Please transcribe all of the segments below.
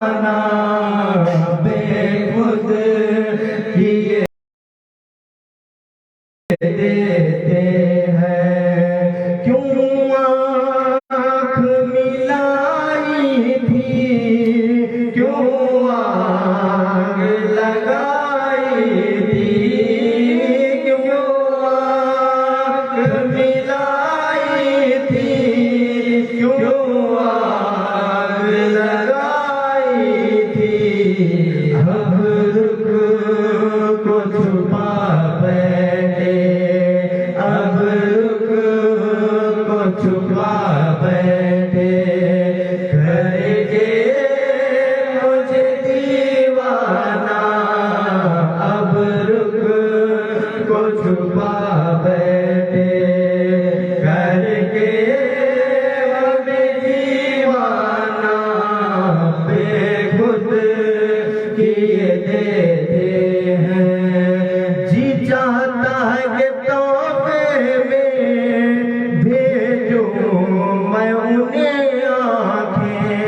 بے خود کیے دیتے ہیں، کیوں آنکھ ملائی تھی، کیوں آگ لگائی تھی، کیوں آنکھ ملائی تھی، کیوں آگ لگائی تھی، اب رخ کو چھپا بیٹھے، اب رخ کو چھپا بیٹھے، کر کے مجھے دیوانہ، اب رخ کو چھپا بیٹھے، کر کے مجھے دیوانہ، بے خود کیے دیتے ہیں، جی چاہتا ہے کہ تحفے میں بھیجوں میں انہیں آنکھیں،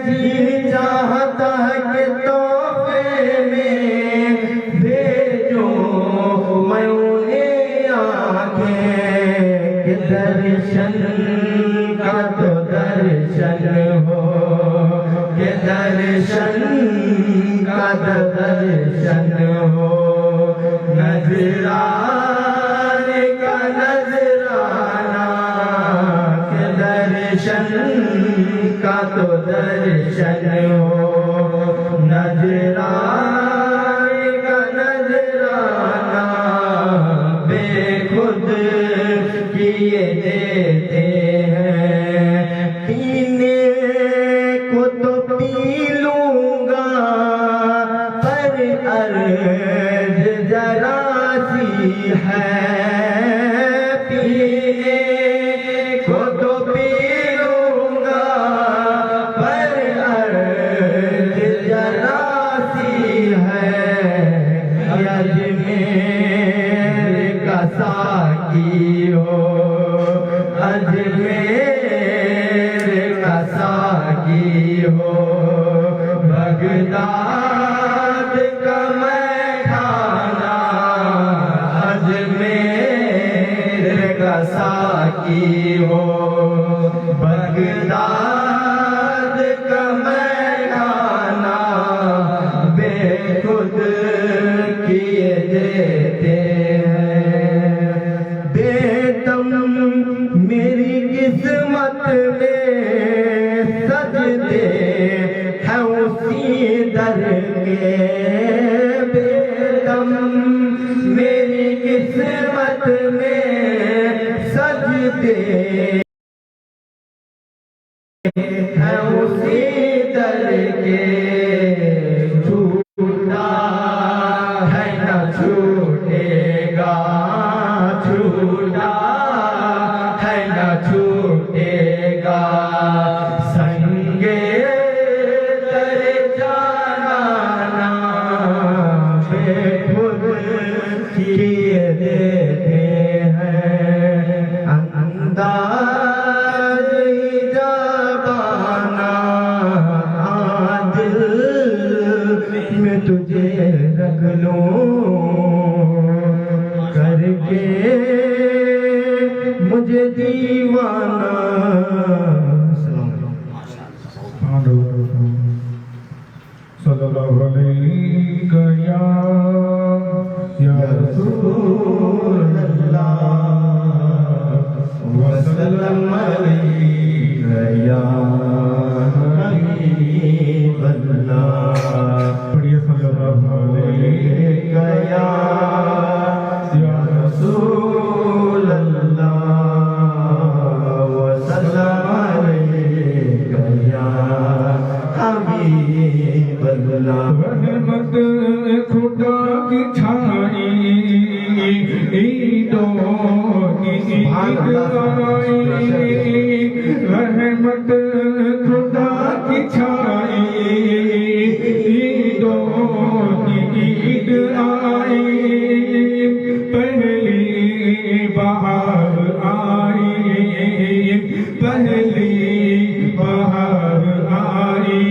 جی چاہتا ہے کہ تحفے میں بھیجوں میں انہیں آنکھیں، کہ درشن کا تو درشن ہو، کہ درشن کا تو درشن ہو، نذرانے کا نذرانہ، کہ درشن کا تو درشن ہو، نذرانے کا نذرانہ، بے خود کیے دیتے ہیں، پینے کو تو پی لوں گا، پر عرض ذرا سی ہے، پینے کو تو پی لوں گا، پر عرض ذرا سی ہے، اجمیر کا ساقی ہو، اجمیر کا ساقی ہو، بغداد کا میخانہ، اجمیر کا ساقی ہو، بغداد کا میخانہ، بے خود کیے دیتے ہیں، بے دم میری قسمت میں سجدے ہیں اسی در کے، بے دم میری قسمت میں سجدے ہیں اسی در کے، چھوٹا ہے نہ چھوٹے گا، چھوٹا ہے نہ چھوٹے گا، سنگے در جانانا، بے خود کیے دیتے ہیں، انداز جبانہ، دل میں تجھے رکھ لوں، کر کے مجھے دیوانہ۔ صلی اللہ علیہ یا رسول اللہ وسلم علیہ یا حبیب اللہ، پڑھیے صلی اللہ علیہ یا رسول اللہ وسلم علیہ یا حبیب اللہ، رحمت خدا کی چھائی عیدوں کی عید آئی، رحمت خدا کی چھائی عیدوں کی عید آئی، پہلی بہار آئی، پہلی بہار آئی،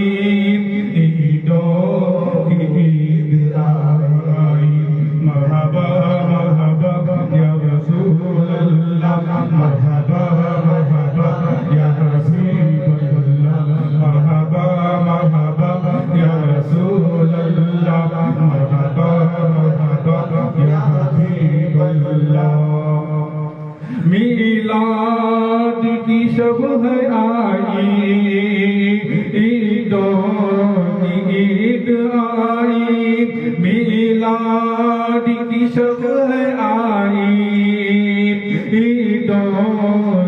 عید آئی میلاد کی شب ہے آئی عیدوں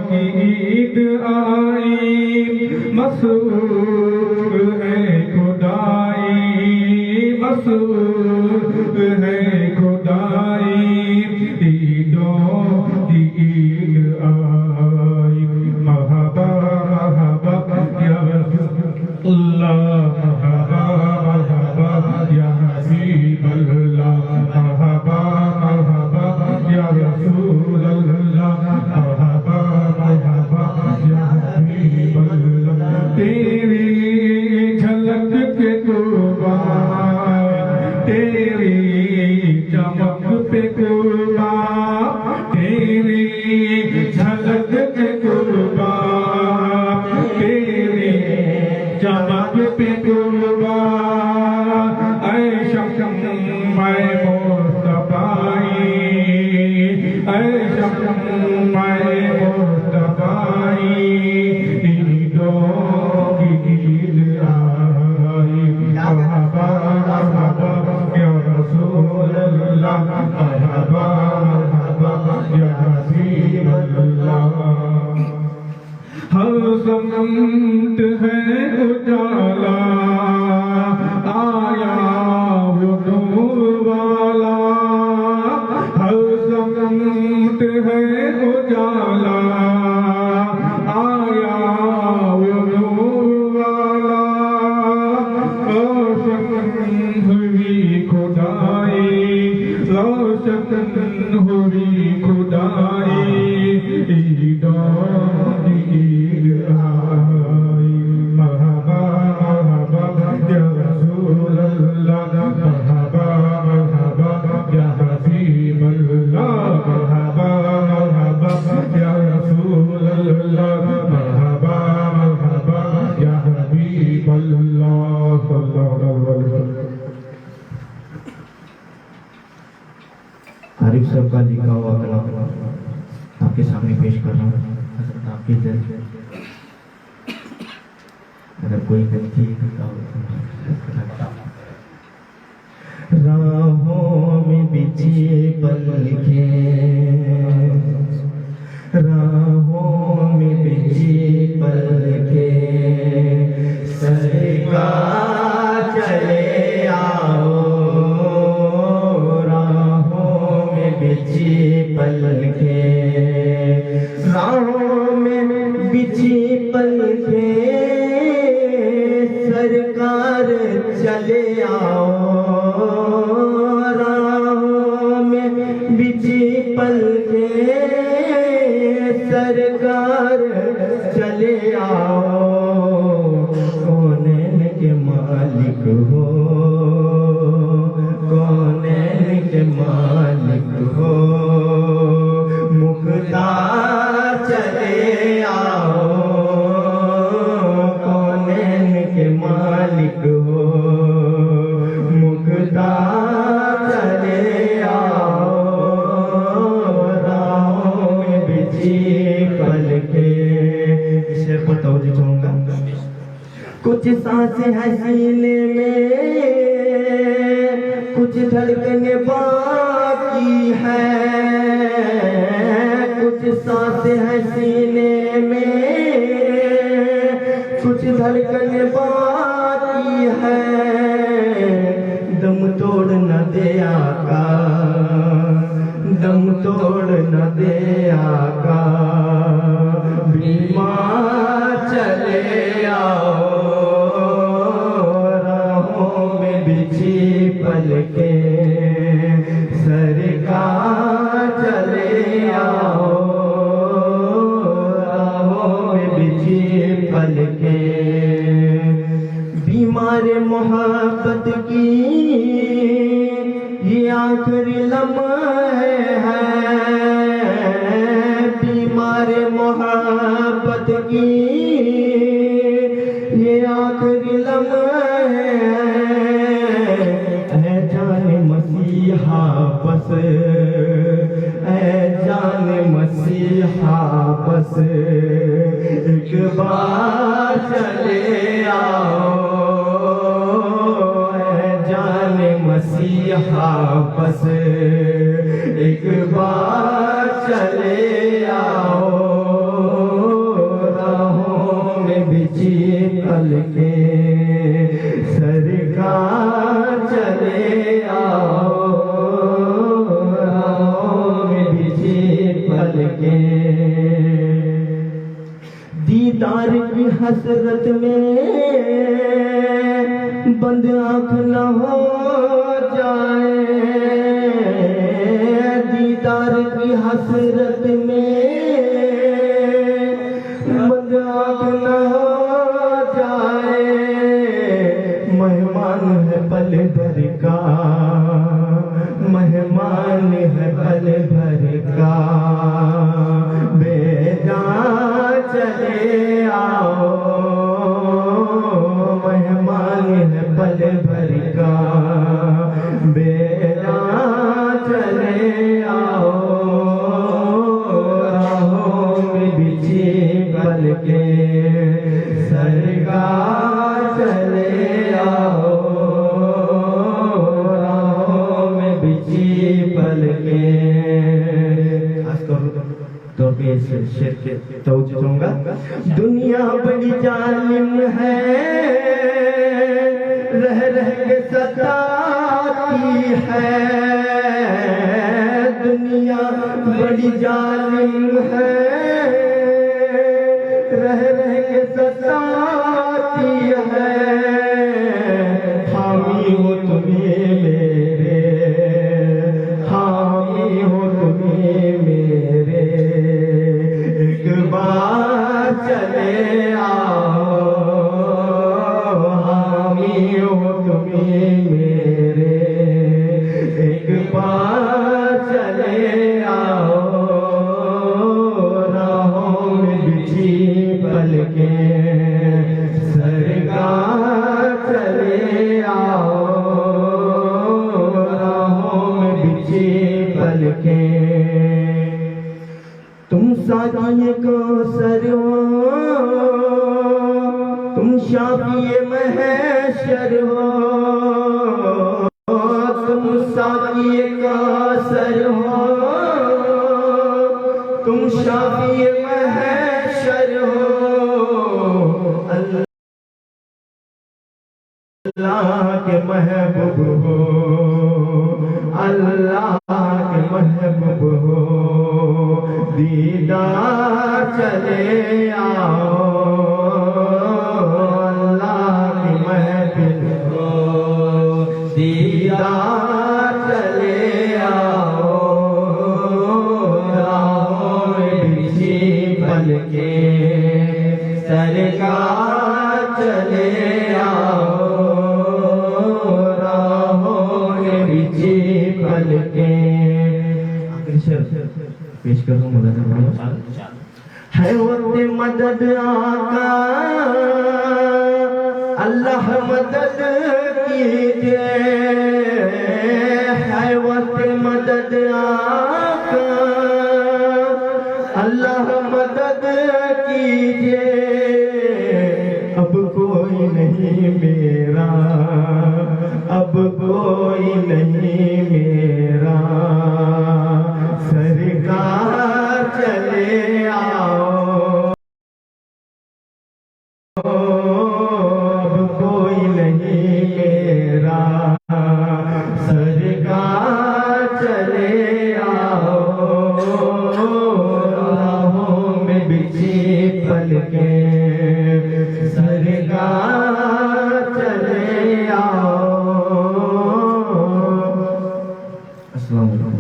کی عید آئی مسرور ہے خدائی مسرور ہے خدائی عیدوں کی عید آئی مرحبا مرحبا یا رسول اللہ مرحبا مرحبا یا حبیب اللہ مرحبا مرحبا یا رسول اللہ مرحبا مرحبا یا حبیب اللہ تیری جھلک کے قربان تیری چمک پہ قربان تیری جھلک کے قربان تیری چمک پہ قربان اے شمع مصطفی اے شمع مصطفی عیدوں کی عید آئی مرحبا مرحبا یا رسول اللہ مرحبا مرحبا یا حبیب اللہ ہر سمت ہے اجالا آیا وہ نور والا ہر سمت ہے اجالا آیا وہ نور والا روشن ہوئی خدائی روشن ہوئی خدائی عیدوں کی عید آئی مرحبا مرحبا یا رسول اللہ مرحبا مرحبا یا حبیب اللہ مرحبا مرحبا یا رسول اللہ مرحبا مرحبا یا حبیب اللہ صلی اللہ علیہ وسلم عارف صاحب کا لکھا ہوا کلام آپ کے سامنے پیش کر رہا ہوں حضرت آپ کی طرف اگر کوئی غلطی کرتا ہو راہوں میں بچھے پل لکھے راہوں میں بچھے پل لکھے سرکار چلے آؤ راہوں میں بچھے پل لکھے راہوں میں بچھی پل کے سرکار چلے آؤ راہوں میں بچھی پل کے سرکار چلے آؤ کونین کے مالک ہو کونین کے مالک ہو مختار چلے آؤ کونین کے مالک ہو مختار چلے آؤ راہوں میں بچھی پل کے شعر پر توجہ چاہوں گا کچھ سانسیں ہیں سینے میں کچھ دھڑکنیں باقی ہے کچھ سانسیں ہیں سینے میں کچھ دھڑکنیں باقی ہے دم توڑ نہ دے آقا دم توڑ نہ دے آقا بیمار چلے آؤ راہوں میں بچھی پل کے سرکار چلے آؤ راہوں میں بچھی پل کے بیمار محبت کی یہ آخری لمحے ہے بیمار محبت کی یہ آخری لمحے ہے جان مسیحا بس اے جان مسیحا بس ایک بار چلے آؤ یہاں بس ایک بار چلے آؤ، راہوں میں بچھی پلکیں سرکار چلے آؤ، راہوں میں بچھی پلکیں دیدار کی حسرت میں بند آنکھ نہ ہو جائے، دیدار کی حسرت میں بند آنکھ نہ ہو جائے، مہمان ہے پل بھر کا، مہمان ہے پل بھر کا، بے جان چلے آؤ، مہمان ہے پل بھر کا، بے جان چلے آؤ، راہوں میں بچھی پلکیں سرکار چلے آؤ، راہوں میں بچھی پلکیں۔ خاص طور پہ اس شعر کے توجہ دوں گا۔ دنیا بڑی ظالم ہے، رہ رہ کے ستاتی ہے، دنیا بڑی ظالم ہے، رہ رہ کے ستاتی ہے، حامی ہو تمہیں میرے، حامی ہو تمہیں میرے، ایک بار چلے آؤ، حامی ہو تمہیں میرے، ایک بار چلے آؤ، راہوں میں بچھی پلکیں سرکار چلے آؤ، راہوں میں بچھی پلکیں۔ تم ساقی کوثر ہو، تم شافی محشر ہو، تم ساقی کوثر ہو، تم شافی محشر ہو، اللہ کے محبوب ہو، اللہ کے محبوب ہو، دیدار چلے آؤ، اللہ کی محفل ہو، دیدار چلے آؤ، راہوں میں بچھی پلکیں سرکار چلے آؤ، راہوں میں بچھی پلکیں۔ آخری شعر پیش کروں مولانا، ہے وقت مدد آقا، اللہ مدد کیجئے، ہے وقت مدد آقا، اللہ مدد کیجئے، اب کوئی نہیں میرا، اب کوئی نہیں میرا، سرکار چلے آؤ، اب کوئی نہیں میرا، سرکار چلے آؤ، راہوں میں بچھی پلکیں سرکار چلے آؤ۔ السلام علیکم۔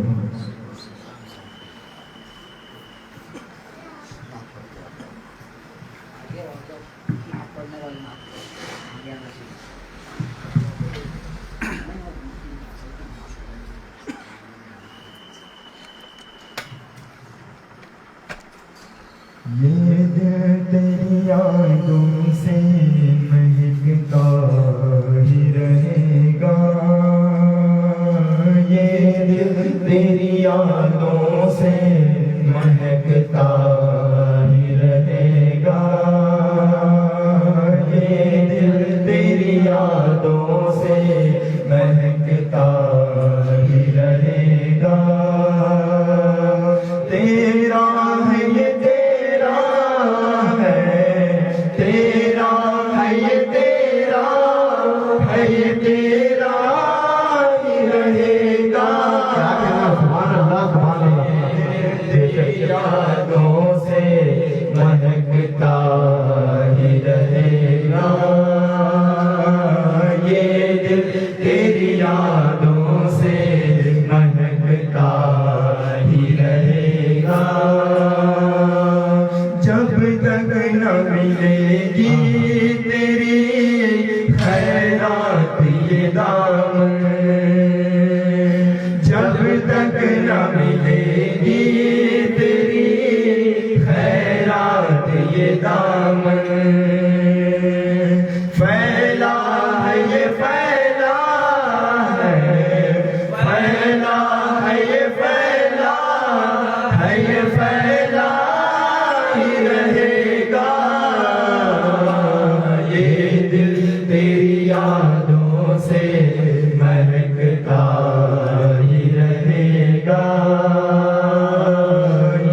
یہ دل تیری یادوں سے مہکتا ہی رہے گا، یہ دل تیری یادوں سے مہکتا ہی رہے گا، یہ دل تیری یادوں سے مہکتا خیرات یہ دامن جب تک نہ ملے گی تیری خیرات یہ دامن پھیلا ہے یہ پھیلا ہے پھیلا ہے یہ پھیلا ہے یہ پھیلا ہی رہے گا یہ دل تیری یادوں سے مہکتا ہی رہے گا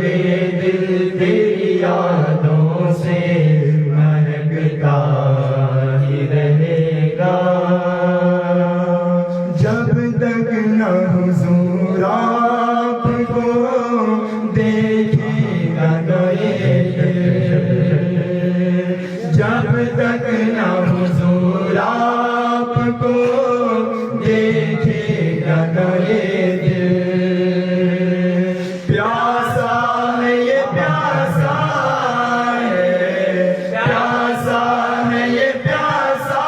یہ دل تیری یادوں سے مہکتا ہی رہے گا جب تک نہ حضور آپ کو دیکھے گا یہ دل جب تک نہ حضور آپ کو دیکھے گا یہ دل پیاسا ہے یہ پیاسا ہے پیاسا ہے یہ پیاسا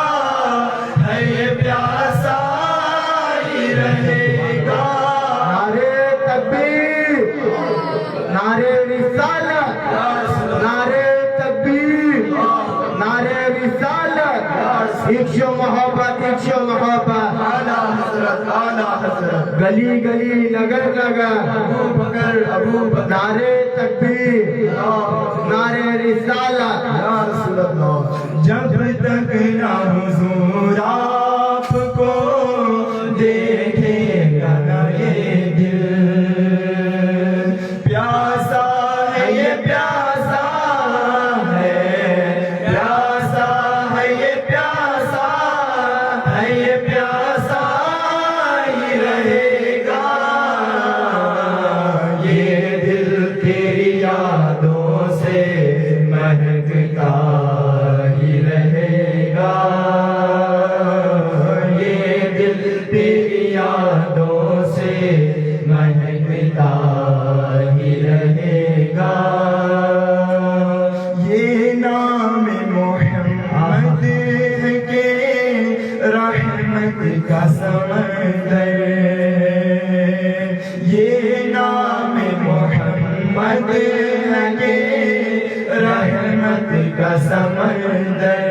ہے یہ پیاسا ہی رہے گا نعرے تکبیر نعرے رسالت نعرے تکبیر نعرے رسالت عشق و محبت عشق و محبت اعلیٰ حضرت اعلیٰ حضرت گلی گلی نگر نگر ابو بکر نعرے تکبیر نعرے رسالت یا رسول اللہ جب تک نہ حضور آپ کو دیکھے گا نہ یہ دل پیاسا ہے یہ پیاسا ہے پیاسا ہے یہ پیاسا ہے یہ پیاسا ہی رہے گا یہ دل تیری یادوں سے مہکتا ہی رہے گا یہ دل تیری یادوں سے مہکتا ہی رہے گا یہ نام محمد ہے کہ رحمت کا سمندر یہ نام محمد ہے کہ رحمت کا سمندر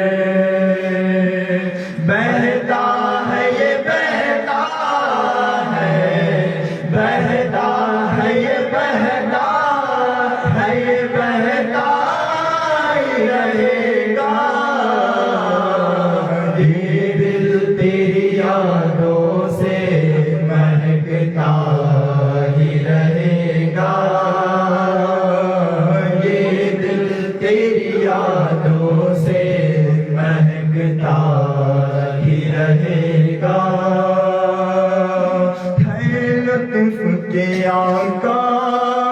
بہتا ہے یہ بہتا ہے بہتا ہے یہ بہتا ہے یہ بہتا ہی رہے گا یہ دل تیری یادوں سے مہکتا ہی رہے گا یہ دل تیری یادوں سے مہکتا ہی رہے گا ہے لطف کے آقا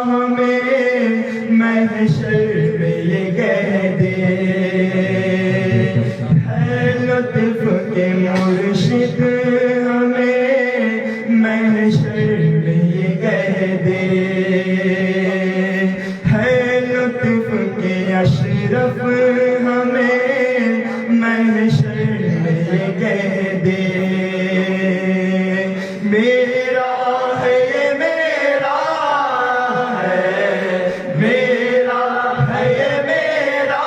ہمیں محشر میں یہ کہہ دے ہے لطف کے مرشد ہمیں محشر میں یہ کہہ دے ہے لطف کے اشرف ہمیں محشر میں یہ کہہ دے میرا ہے یہ میرا ہے میرا ہے یہ میرا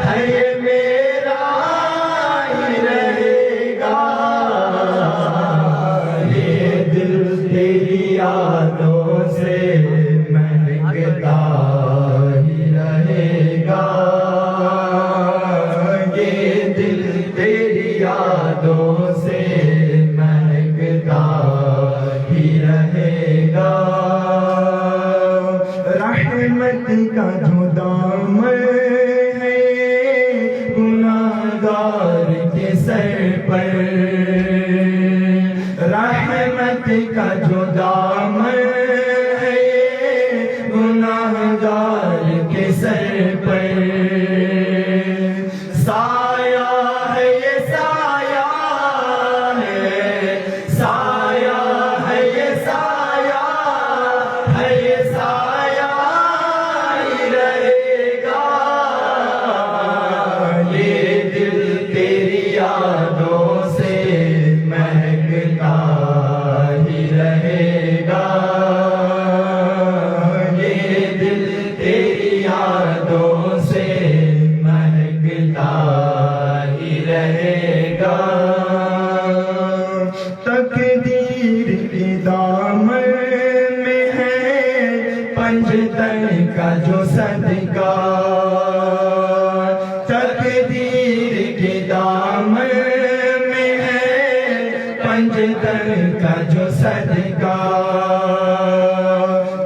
ہے یہ میرا ہی رہے گا یہ دل تیری یادوں سے مہکتا ہی رہے گا یہ دل تیری یادوں سے مہکتا ہی رہے گا رحمت کا جو دامن ہے گناہگار کے سر پر رحمت کا جو دامن ہے گناہگار کے سر پر سایہ ہے یہ سایہ ہے سایہ ہے یہ سایہ ہے یہ سایہ ہی رہے گا یہ دل تیری یاد گا تقدیر کے دامن میں ہے پنجتن کا جو صدقہ تقدیر کے دامن میں ہے پنجتن کا جو صدقہ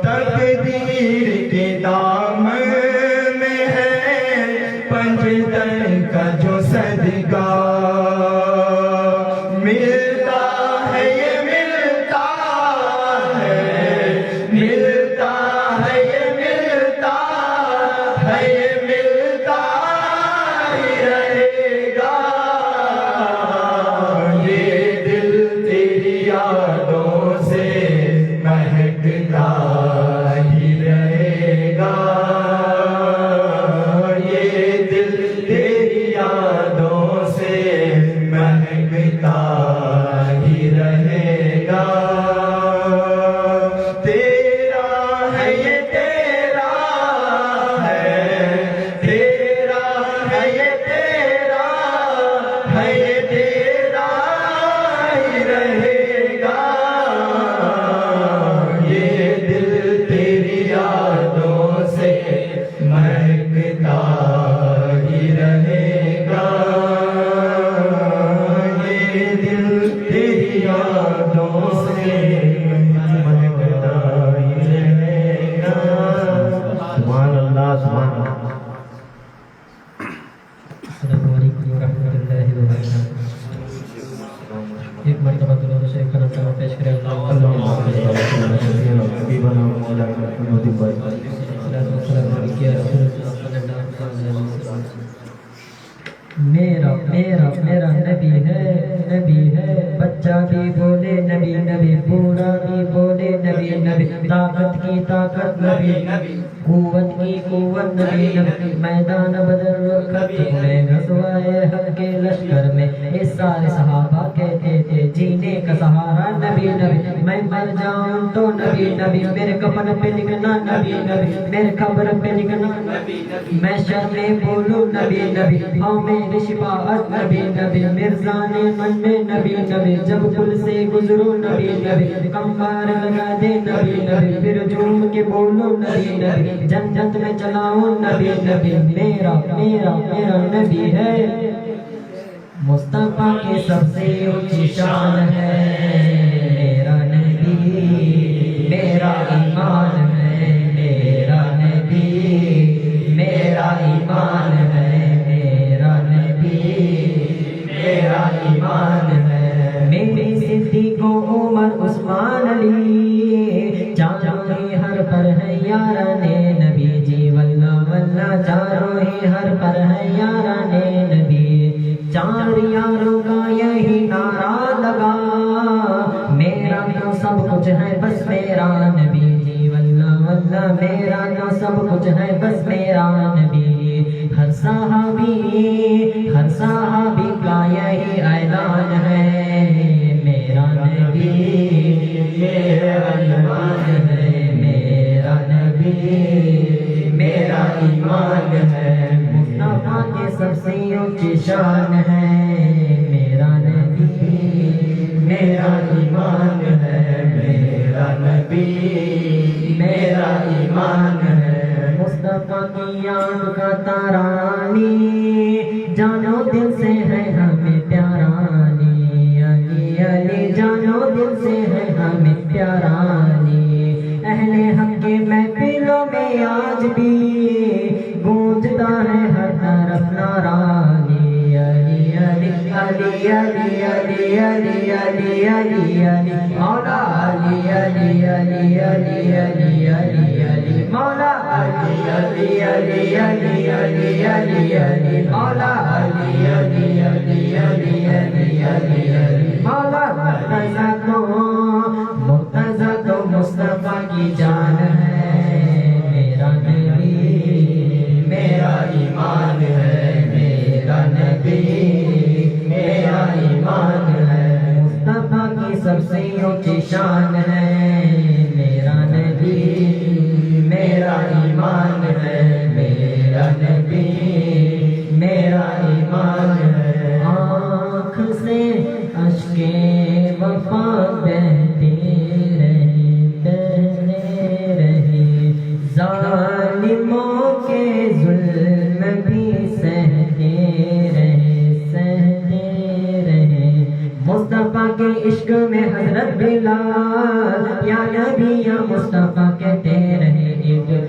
تقدیر کے دامن میں ہے پنجتن کا جو صدقہ ملتا ہے یہ ملتا ہے ملتا ہے یہ ملتا ہے یہ ملتا ہی رہے گا یہ دل تیری یادوں سے مہکتا ہی رہے گا یہ دل تیری یادوں سے مہکتا ہی رہے گا تیرا ہے یہ تیرا ہے تیرا ہے یہ تیرا ہے یہ تیرا ہی رہے گا یہ دل تیری یادوں سے مہکتا ہی رہے گا یہ دل تیری یادوں سے مہکتا ہی رہے گا سبحان اللہ سبحان اللہ السلام علیکم ورحمۃ اللہ وبرکاتہ ایک مرتبہ درود شریف کا نظارہ پیش کریں اللہم صلی اللہ علیہ وسلم حبیبنا مولانا محمد بھائی السلام علیکم یا رسول اللہ صلی اللہ علیہ وسلم میرا میرا میرا نبی ہے بچہ بھی بولے نبی نبی بوڑھا بھی بولے نبی نبی طاقت کی طاقت نبی قوت کی قوت نبی نبی میدان بدر وقت میں غزوہ حق کے لشکر میں اس سارے صحابہ کہتے تھے جینے کا سہارا نبی نبی میں مر جاؤں تو نبی نبی میرے کفن پہ لکھنا نبی نبی میرے قبر پہ لکھنا نبی نبی میں شر میں بولوں نبی نبی ہاں میری شفاعت نبی نبی مرزا نے من میں نبی نبی جب پل سے گزروں نبی نبی کمبار لگا دے نبی نبی پھر جھوم کے بولوں نبی نبی جنت میں چلاؤں نبی نبی میرا میرا میرا نبی ہے مصطفیٰ کی سب سے اونچی شان ہے میرا نبی میرا ایمان ہے میرا نبی میرا ایمان ہے میرا نبی میرا ایمان ہے میری صدیق و عمر عثمان علی چاروں ہی ہر پر ہے یاران نبی جی واللہ واللہ چاروں ہی ہر پر ہے یاران نبی چار یاروں کا یہی نعرہ لگا میرا تو سب کچھ ہے بس میرا نبی جی واللہ واللہ میرا تو سب کچھ ہے بس میرا نبی ہر صحابی کا یہی اعلان ہے میرا نبی میرا ایمان ہے میرا نبی میرا ایمان ہے مصطفیٰ کے سب سے اونچی شان ہے میرا نبی میرا ایمان ہے میرا نبی میرا ایمان ہے مصطفیٰ کی آنکھ کا تارانی جانو دل سے ہے ہمیں پیارانی علی علی جانو دل سے ہے ہمیں پیارانی اہل حق کے محفلوں میں آج بھی گونجتا ہے ہر طرف نارانی علی علی علی علی علی علی علی علی علی مولا علی علی علی علی علی علی علی مولا علی علی علی علی علی علی علی مولا علی علی علی علی علی علی علی مولا مرتضیٰ تو مصطفیٰ کی جان ہے میرا نبی میرا ایمان ہے میرا نبی میرا ایمان ہے مصطفیٰ کی سب سے اونچی شان ہے میرا نبی میرا ایمان ہے میرا نبی میرا ایمان ہے آنکھ مصطفیٰ کے عشق میں حضرت بلال یا نبی یا مصطفیٰ کہتے رہے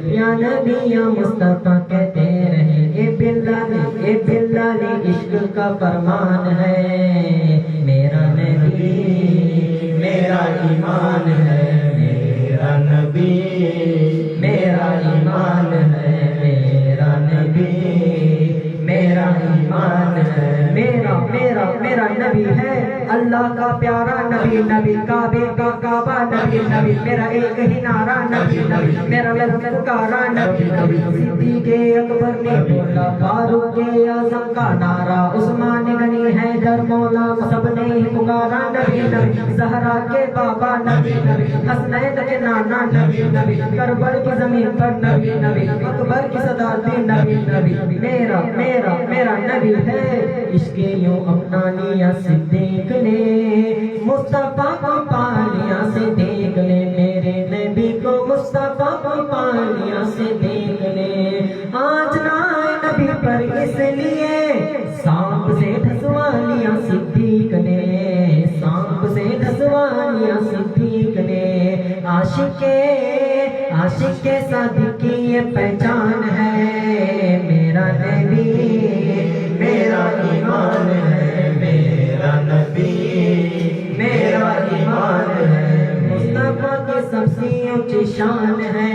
یا نبی یا مصطفیٰ کہتے رہے اے بلال عشق کا فرمان ہے میرا نبی میرا ایمان ہے میرا نبی میرا ایمان ہے میرا نبی میرا ایمان ہے میرا نبی ہے اللہ کا پیارا نبی نبی کعبے کا کعبہ نبی نبی میرا ایک ہی نعرہ نبی نبی میرا للکارا نبی نبی صدیق اکبر نے بولا فاروق اعظم کا نعرہ عثمان غنی حیدر مولا سب نے ہی پکارا نبی نبی زہرا کے بابا نبی نبی حسنین کے نانا نبی نبی کربل کی زمین پر نبی نبی اکبر کی صدارت نبی نبی میرا نبی ہے اس کے یوں اپنا لیا صدیق نے مصطفیٰ کو پا لیا صدیق نے میرے نبی کو مصطفیٰ کو پا لیا صدیق نے آج نائے نبی پر اس لیے سانپ سے دھسوا لیا صدیق نے سانپ سے دھسوا لیا صدیق نے عاشق کے صادق کی یہ پہچان ہے میرا نبی میرا ایمان ہے میرا نبی میرا ایمان ہے مصطفیٰ کی سب سے اونچی شان ہے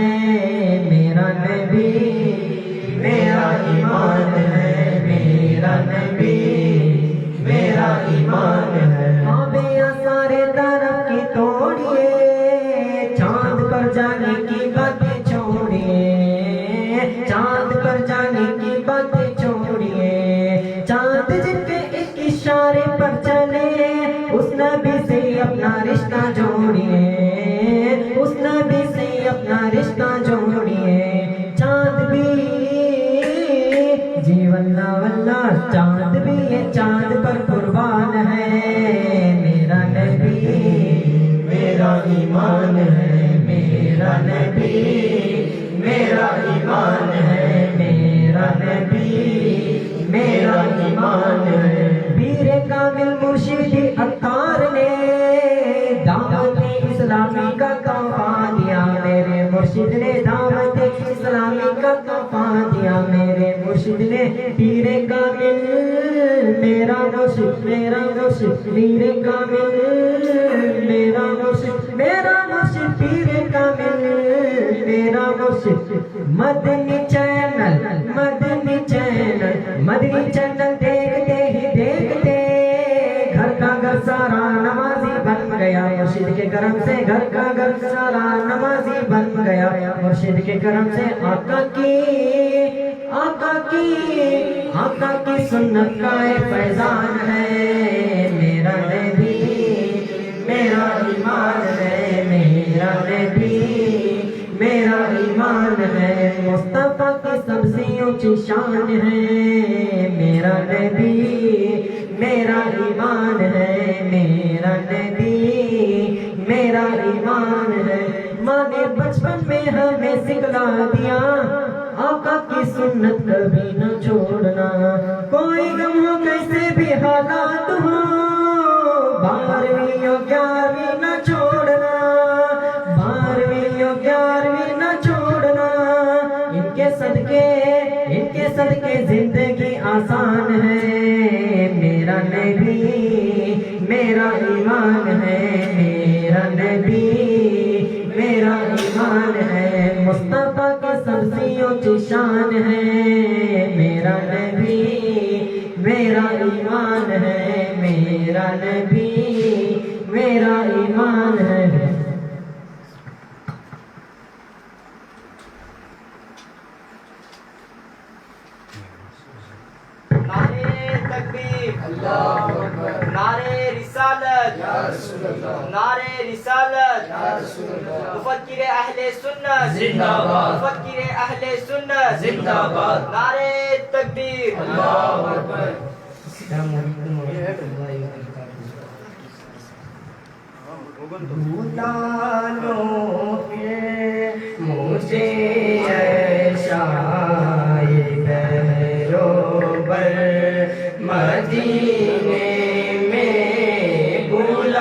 میرا نبی میرا ایمان ہے میرا نبی میرا ایمان ہے آبیا سارے طرف کی توڑیے چاند پر جانے کی باتیں چھوڑیے چاند پر جانے کی باتیں چھوڑیے چاند جن کے ایک اشارے پر چلے اس نبی سے اپنا رشتہ جوڑیے اس نبی سے اپنا رشتہ جوڑیے چاند بھی جی واللہ چاند بھی یہ چاند پر قربان ہے میرا نبی میرا ایمان ہے میرا نبی میرا ایمان ہے میرا نبی میرا ایمان ہے پیر کامل مرشد عطار نے دعوت اسلامی کا تحفہ دیا میرے مرشد نے دعوت اسلامی کا تحفہ دیا میرے مرشد نے پیر کامل میرا مرشد پیر کامل میرا مرشد پیر کامل میرا مرشد مدنی چینل دیکھتے ہی دیکھتے گھر کا گھر سارا نمازی بن گیا مرشد کے کرم سے گھر کا گھر سارا نمازی بن گیا مرشد کے کرم سے آقا کی سنت کا فیضان ہے میرا نبی میرا ایمان ہے میرا نبی میرا ایمان ہے مصطفیٰ کی سب سے اونچی شان ہے میرا نبی میرا ایمان ہے میرا نبی میرا ایمان ہے ماں نے بچپن میں ہمیں سکھلا دیا آقا کی سنت کبھی نہ چھوڑنا کوئی غم ہو کیسے بھی حالات ہو 12ویں اور 11ویں نہ چھوڑنا 12ویں اور 11ویں نہ چھوڑنا ان کے صدقے زندگی آسان ہے میرا نبی میرا ایمان ہے میرا نبی میرا ایمان ہے مصطفیٰ کی سب سے اونچی شان ہے میرا نبی میرا ایمان ہے میرا نبی میرا ایمان ہے نعرے تکبیر اللہ اکبر نعرے رسالت یا رسول اللہ نعرے رسالت یا رسول اللہ مفکر اہل سنت زندہ باد مفکر اہل سنت زندہ باد نعرے تکبیر اللہ اکبر السلام علیکم ورحمۃ اللہ وبرکاتہ مجھے مدینے میں بلا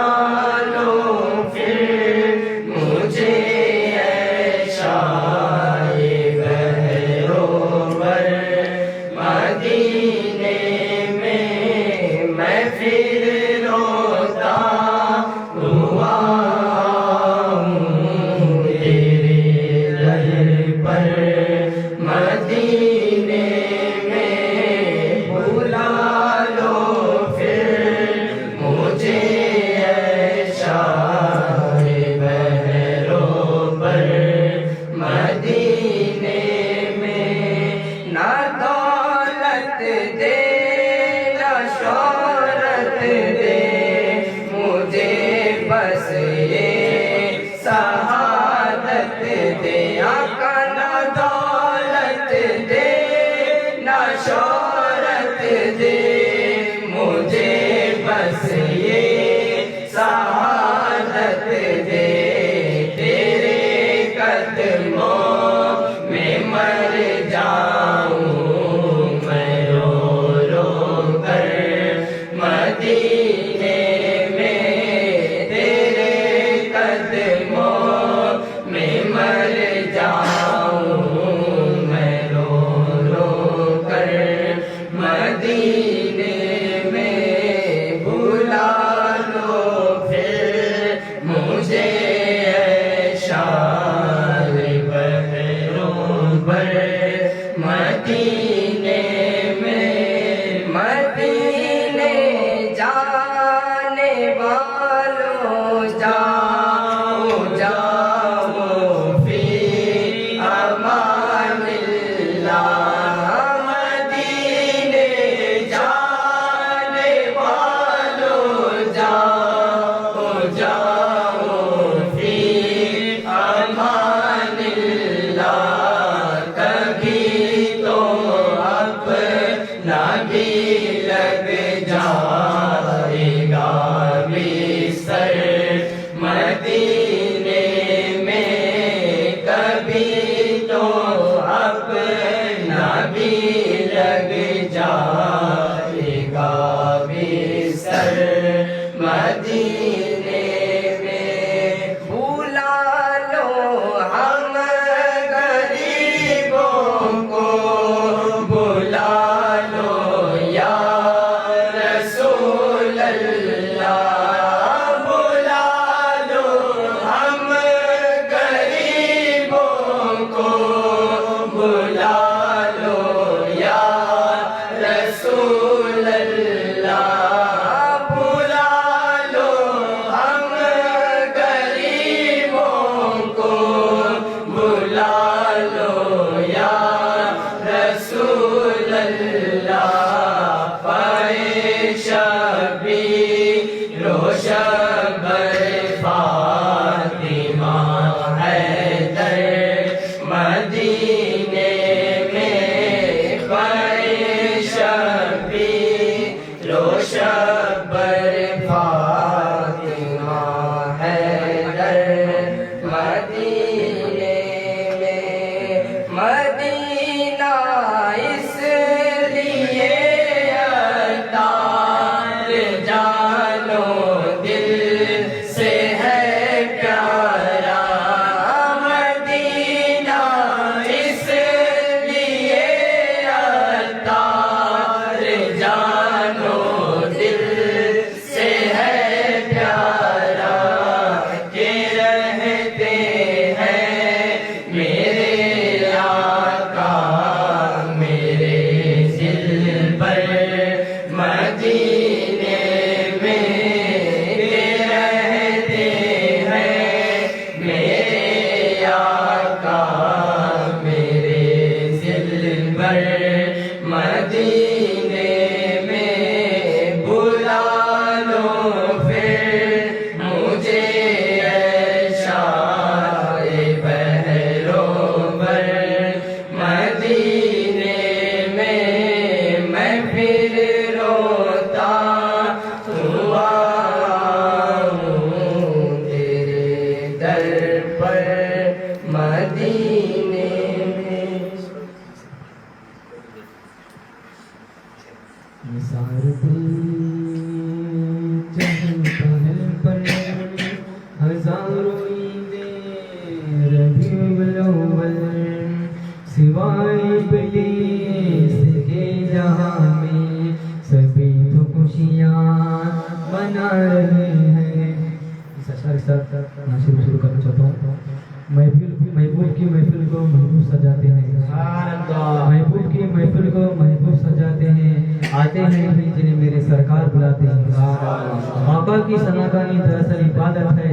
والوں جاؤ جاؤ فی امان اللہ مدینے جانے والوں جاؤ جاؤ فی امان اللہ کبھی تو اپنا بھی لگ جائے گا بستر مدینے میں کبھی تو اپنا بھی لگ جائے گا بستر مدینے میں بلا لو ہم غریبوں کو بلا لو یا رسول اللہ بلا لو ہم غریبوں کو بلا لو یا رسول اللہ بلا لو ہم غریبوں کو بلا لو یا رسول اللہ پائے شبیر و شبر فاطمہ حیدر مدینے میں پائے شبیر و شبر فاطمہ حیدر مدینے میں مدینہ اس لیے عطار جانو دل سے ہے پیارا مدینہ اس لیے عطار جانو دل سے ہے پیارا کہ رہتے ہیں میرے آقا میرے دل پر مدینے میں رہتے ہیں میرے آقا میرے دل پر مدینے میں بلا لو پھر مجھے اے شاہ بہرو بر مدینے میں پھر روتا ہوا ہوں تیرے در پر مدینے میں نثار دل چہل پہل پر ہزاروں عیدیں ربیع الاول سوائے ابلیس کے جہاں میں سبھی تو خوشیاں منا رہے ہیں. میں شروع کرنا چاہتا ہوں. محبوب کی محفل کو محبوب سجاتے ہیں محبوب کی محفل کو محبوب سجاتے ہیں آتے ہیں جنہیں میرے سرکار بلاتے ہیں. آقا کی ثناکاری دراصل عبادت ہے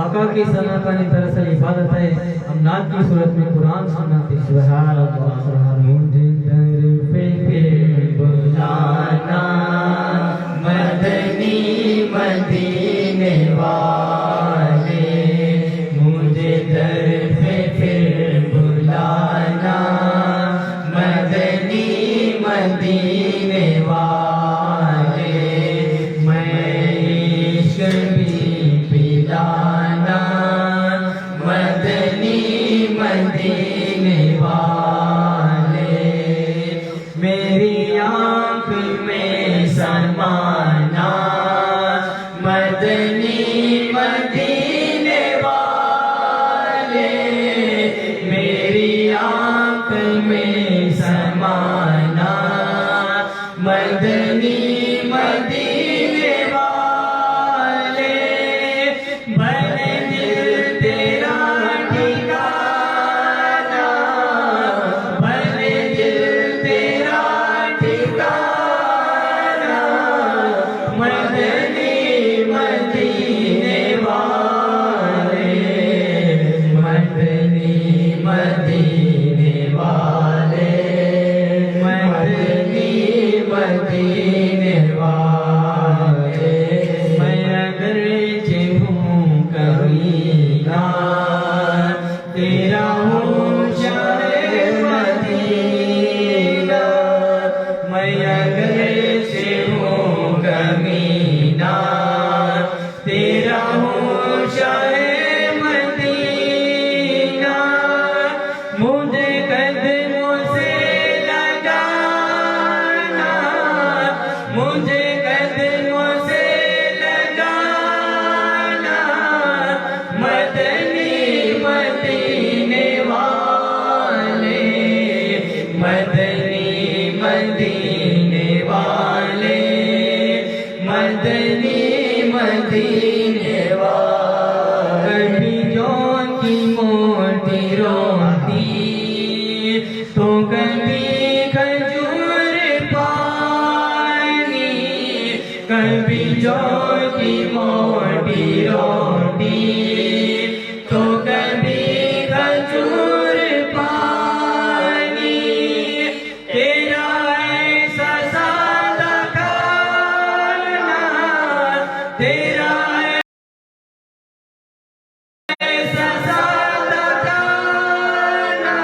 آقا کی ثناکاری دراصل عبادت ہے. ہم نعت کی صورت میں قرآن سناتے ہیں. سبحان اللہ. مجھے در پہ پھر بلانا مدنی مدینے والے مجھے در پہ پھر بلانا مدنی مدینے والے میں عشق بھی پلانا مدنی مدینے والے میری آنکھ میں سرمانا مدنی مدینے والے میری آنکھ میں سرمانا مدنی مدینے والے بھلے دل تیرا ٹھکانا بھلے دل تیرا ٹھکانا مدنی روٹی تو کبھی کھجور پانی، تیرا ایسا سادہ کھانا، تیرا ایسا سادہ کھانا،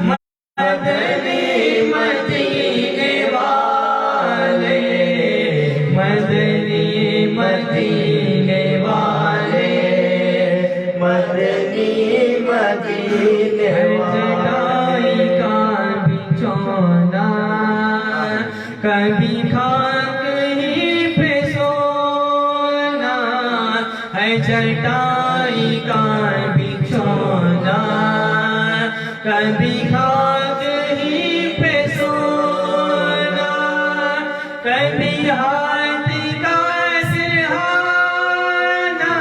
مدنی مدینے والے، مدنی مدینے والے، مدنی مدینے چٹائی کا بچھونا، کبھی خاک ہی پہ سونا ہے، چٹائی کا بچھونا، کبھی خاک ہی پہ سونا، کبھی ہاتھی کا سرہانا،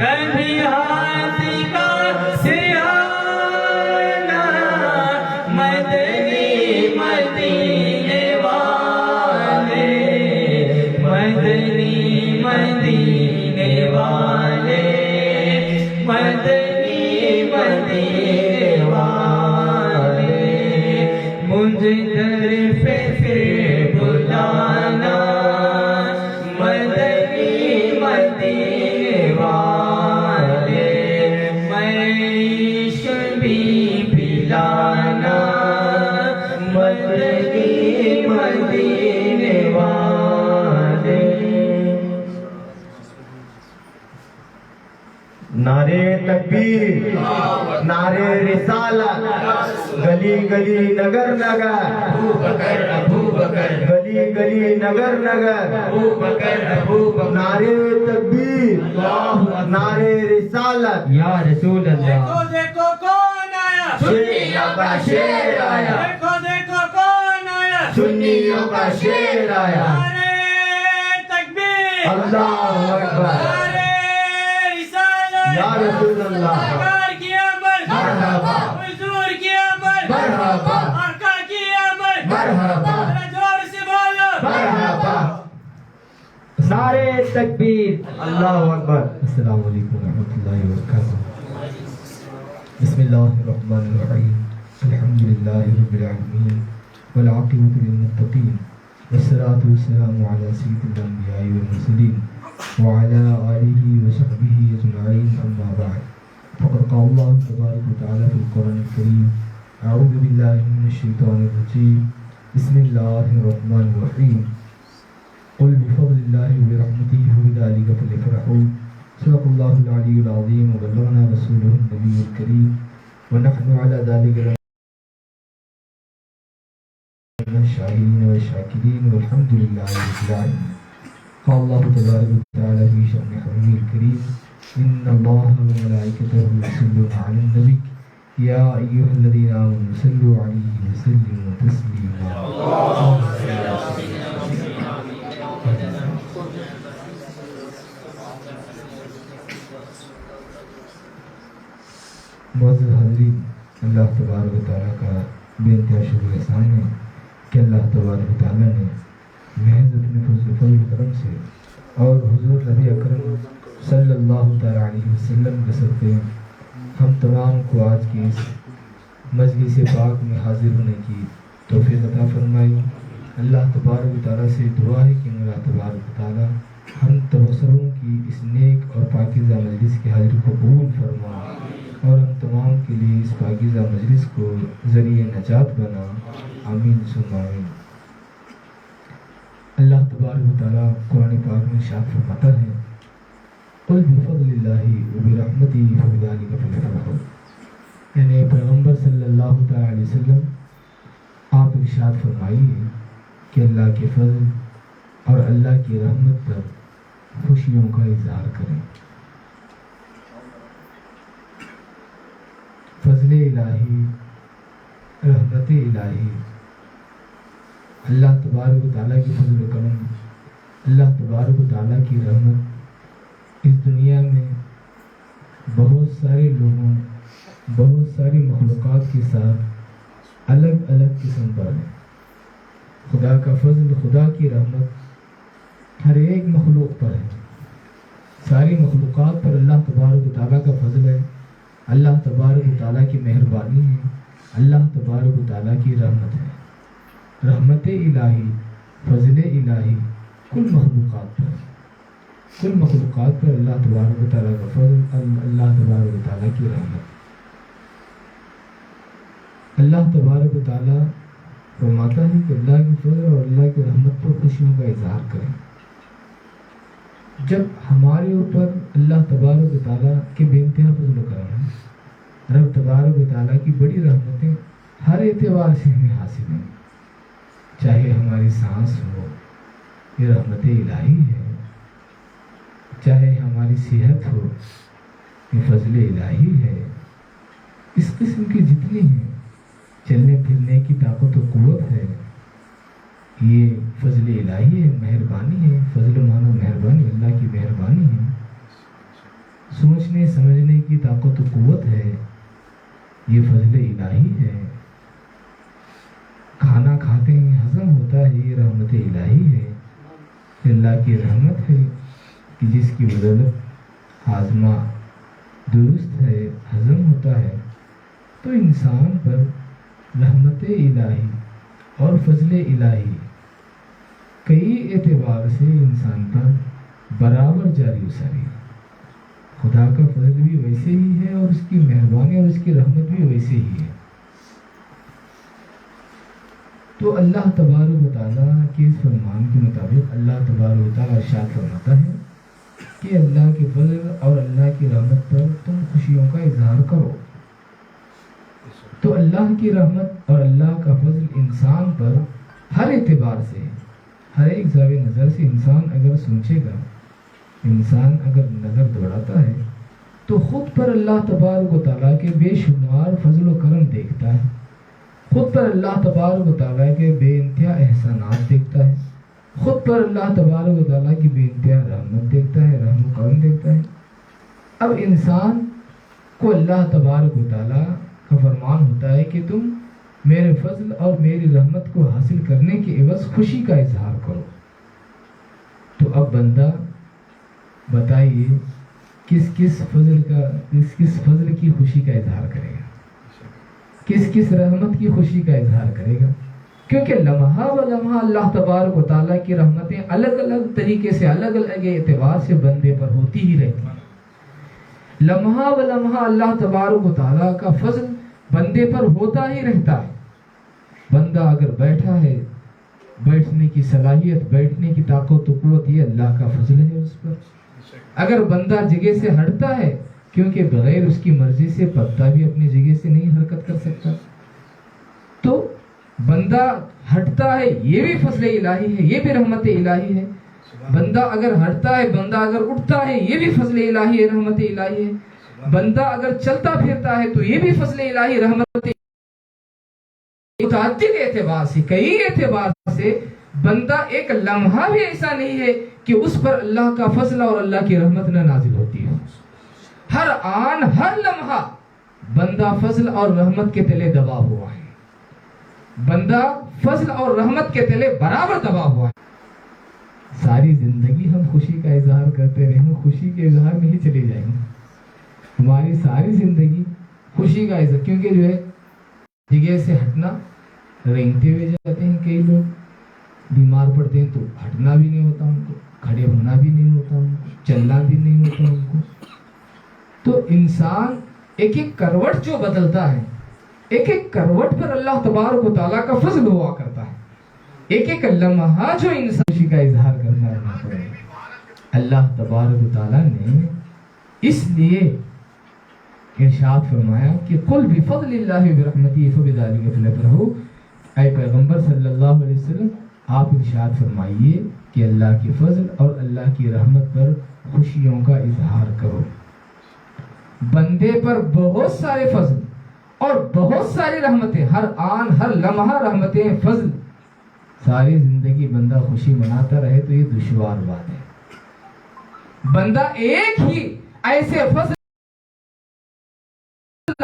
کبھی ہاتھی کا سرہانا، مدنی مدینے والے، مدنی مدینے والے، مدنی مدینے والے، مجھے در پہ پھر بلانا، مدنی مدینے والے، عیش بھی پلانا، مدنی مدینے والے۔ نعرے تکبیر، نعرے رسالت، گلی گلی نگر نگر، ابو بکر ابو بکر، گلی گلی نگر نگر، ابو بکر ابو بکر، نعرے تکبیر، نعرے رسالت، یا رسول اللہ، دیکھو کون آیا، سنیوں کا شیر آیا، دیکھو کون آیا، سنیوں کا شیر آیا، نعرے تکبیر، اللہ اکبر، نعرے رسالت، یا رسول اللہ، سرکار کی آمد، مرحبا، حضور کی آمد، مرحبا، آقا کی آمد، مرحبا، ذرا زور سے بولو، مرحبا، نعرے تکبیر، اللہ اکبر۔ السلام علیکم ورحمۃ اللہ وبرکاتہ۔ بسم اللہ الرحمن الرحیم، الحمد للہ رب العالمین، والعاقبۃ للمتقین، والصلاۃ والسلام علی سید الانبیاء والمرسلین، وعلی آلہ وصحبہ اجمعین، اما بعد، فقد قال اللہ تبارک وتعالی فی القرآن الکریم، اعوذ باللہ من الشیطان الرجیم، بسم اللہ الرحمن الرحیم، قل بفضل اللہ وبرحمتہ فبذلک فلیفرحوا، صدق اللہ العلی العظیم، وبلغنا رسولہ النبی الکریم، ونحن علی ذلک من الشاہدین والشاکرین، والحمد للہ رب العالمین۔ قال اللہ تبارک وتعالی فی شأن حبیبہ الکریم، ان اللہ وملائکتہ یصلون علی النبی، یا ایھا الذین آمنوا صلوا علیہ وسلموا تسلیما۔ معزز حاضرین، اللہ تبارک و تعالیٰ کا بے انتہا شکر احسان ہے کہ اللہ تبارک و تعالیٰ نے محض اپنے فضل و کرم سے اور حضور نبی اکرم صلی اللہ تعالیٰ علیہ وسلم کے صدقے ہم تمام کو آج کی اس مجلس پاک میں حاضر ہونے کی توفیق عطا فرمائی۔ اللہ تبارک و تعالیٰ سے دعا ہے کہ اللہ تبارک و تعالیٰ ہم تبصروں کی اس نیک اور پاکیزہ مجلس کی حاضری کو قبول فرما، اور ہم تمام کے لیے اس پاکیزہ مجلس کو ذریعہ نجات بنا، آمین ثم آمین۔ اللہ تبارک و تعالیٰ قرآن پاک میں ارشاد فرماتا ہے، قل بفضل اللہ وبرحمتہ فبذلک فلیفرحوا، یعنی پیغمبر صلی اللہ تعالیٰ علیہ وسلم آپ ارشاد فرمائیے کہ اللہ کے فضل اور اللہ کی رحمت پر خوشیوں کا اظہار کریں۔ فضل الہی، رحمت الہی، اللہ تبارک و تعالیٰ کی فضل و کرم، اللہ تبارک و تعالیٰ کی رحمت اس دنیا میں بہت سارے لوگوں، بہت ساری مخلوقات کے ساتھ الگ الگ قسم پر ہے۔ خدا کا فضل، خدا کی رحمت ہر ایک مخلوق پر ہے، ساری مخلوقات پر اللہ تبارک و تعالیٰ کا فضل ہے، اللہ تبارک و تعالیٰ کی مہربانی ہے، اللہ تبارک و تعالیٰ کی رحمت ہے۔ رحمت الہی، فضل الہی کل مخلوقات پر اللہ تبارک و تعالیٰ کا فضل، اللہ تبارک و تعالیٰ کی رحمت۔ اللہ تبارک و تعالیٰ فرماتا ہے کہ اللہ کی فضل اور اللہ کی رحمت پر خوشیوں کا اظہار کریں۔ جب ہمارے اوپر اللہ تبارک و تعالیٰ کے بے انتہا فضل و کرم ہے، رب تبارک و تعالیٰ کی بڑی رحمتیں ہر اعتبار سے ہمیں حاصل ہیں، چاہے ہماری سانس ہو یہ رحمت الہی ہے، چاہے ہماری صحت ہو یہ فضل الہی ہے، اس قسم کی جتنی ہیں، چلنے پھرنے کی طاقت و قوت ہے، یہ فضل الہی ہے، مہربانی ہے۔ فضل مانو مہربانی، اللہ کی مہربانی ہے۔ سوچنے سمجھنے کی طاقت و قوت ہے، یہ فضل الہی ہے۔ کھانا کھاتے ہیں ہضم ہوتا ہے، یہ رحمت الہی ہے، اللہ کی رحمت ہے کہ جس کی بدولت ہاضمہ درست ہے، ہضم ہوتا ہے۔ تو انسان پر رحمت الہی اور فضل الہی کئی اعتبار سے انسان پر برابر جاری و ساری ہے۔ خدا کا فضل بھی ویسے ہی ہے اور اس کی مہربانی اور اس کی رحمت بھی ویسے ہی ہے۔ تو اللہ تبارک و تعالیٰ کے اس فرمان کے مطابق اللہ تبارک و تعالیٰ ارشاد فرماتا ہے کہ اللہ کے فضل اور اللہ کی رحمت پر تم خوشیوں کا اظہار کرو۔ تو اللہ کی رحمت اور اللہ کا فضل انسان پر ہر اعتبار سے، ہر ایک زاویہ نظر سے انسان اگر سوچے گا، انسان اگر نظر دوڑاتا ہے تو خود پر اللہ تبارک و تعالیٰ کے بے شمار فضل و کرم دیکھتا ہے، خود پر اللہ تبارک و تعالیٰ کے بے انتہا احسانات دیکھتا ہے، خود پر اللہ تبارک و تعالیٰ کی بے انتہا رحمت دیکھتا ہے، رحم و کرم دیکھتا ہے۔ اب انسان کو اللہ تبارک و تعالیٰ کا فرمان ہوتا ہے کہ تم میرے فضل اور میری رحمت کو حاصل کرنے کے عوض خوشی کا اظہار کرو۔ تو اب بندہ بتائیے کس کس فضل کی خوشی کا اظہار کرے گا، کس کس رحمت کی خوشی کا اظہار کرے گا؟ کیونکہ لمحہ و لمحہ اللہ تبارک و تعالیٰ کی رحمتیں الگ الگ طریقے سے، الگ الگ اعتبار سے بندے پر ہوتی ہی رہتی ہیں۔ لمحہ و لمحہ اللہ تبارک و تعالیٰ کا فضل بندے پر ہوتا ہی رہتا ہے۔ بندہ اگر بیٹھا ہے، بیٹھنے کی صلاحیت، بیٹھنے کی طاقت و قوت، یہ اللہ کا فضل ہے اس پر۔ اگر بندہ جگہ سے ہٹتا ہے، کیونکہ بغیر اس کی مرضی سے پتا بھی اپنی جگہ سے نہیں حرکت کر سکتا، تو بندہ ہٹتا ہے، یہ بھی فضل الہی ہے، یہ بھی رحمت الہی ہے۔ بندہ اگر ہٹتا ہے، بندہ اگر اٹھتا ہے، یہ بھی فضل الہی ہے، رحمت الہی ہے۔ بندہ اگر چلتا پھرتا ہے تو یہ بھی فضل الہی، رحمت متعدد اعتبار سے، کئی اعتبار سے بندہ ایک لمحہ بھی ایسا نہیں ہے کہ اس پر اللہ کا فضل اور اللہ کی رحمت نہ نازل ہوتی ہو۔ ہر آن، ہر لمحہ بندہ فضل اور رحمت کے تلے دبا ہوا ہے، بندہ فضل اور رحمت کے تلے برابر دبا ہوا ہے۔ ساری زندگی ہم خوشی کا اظہار کرتے رہے ہیں، خوشی کے اظہار میں ہی چلے جائیں گے۔ ہماری ساری زندگی خوشی کا اظہار، کیونکہ جو ہے جگہ سے ہٹنا، رینگتے ہوئے جاتے ہیں کئی لوگ، بیمار پڑتے ہیں تو ہٹنا بھی نہیں ہوتا ان کو، کھڑے ہونا بھی نہیں ہوتا ان کو، چلنا بھی نہیں ہوتا ان کو۔ تو انسان ایک ایک کروٹ جو بدلتا ہے، ایک ایک کروٹ پر اللہ تبارک و تعالیٰ کا فضل ہوا کرتا ہے۔ ایک ایک لمحہ جو انسان خوشی کا اظہار کرنا رہنا پڑے، اللہ تبارک و تعالیٰ نے اس لیے ارشاد فرمایا کہ قل بفضل اللہ برحمتہ فبذلک فلیفرحوا۔ اے پیغمبر صلی اللہ علیہ وسلم، آپ ارشاد فرمائیے کہ اللہ کی فضل اور اللہ کی رحمت پر خوشیوں کا اظہار کرو۔ بندے پر بہت سارے فضل اور بہت ساری رحمتیں، ہر آن ہر لمحہ رحمتیں، فضل، ساری زندگی بندہ خوشی مناتا رہے تو یہ دشوار بات ہے۔ بندہ ایک ہی ایسے فضل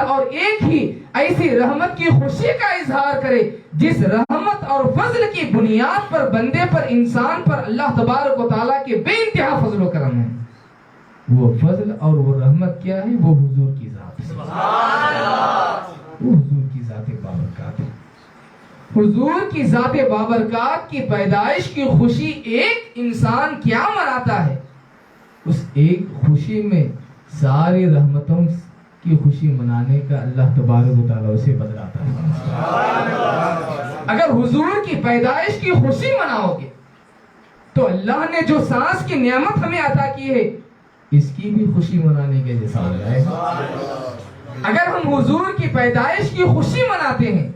اور ایک ہی ایسی رحمت کی خوشی کا اظہار کرے جس رحمت اور فضل کی بنیاد پر بندے پر، انسان پر اللہ تبارک و تعالیٰ کے بے انتہا فضل و کرم ہے۔ وہ فضل اور وہ رحمت کیا ہے؟ وہ حضور کی ذات ہے، وہ حضور کی ذات بابرکات ہے۔ حضور کی ذات بابرکات کی پیدائش کی خوشی ایک انسان کیا مناتا ہے، اس ایک خوشی میں ساری رحمتوں کی خوشی منانے کا اللہ تبارک و تعالیٰ اسے بدلاتا ہے۔ اگر حضور کی پیدائش کی خوشی مناؤ گے تو اللہ نے جو سانس کی نعمت ہمیں عطا کی ہے اس کی بھی خوشی منانے کے جیسا ہو جائے گا۔ اگر ہم حضور کی پیدائش کی خوشی مناتے ہیں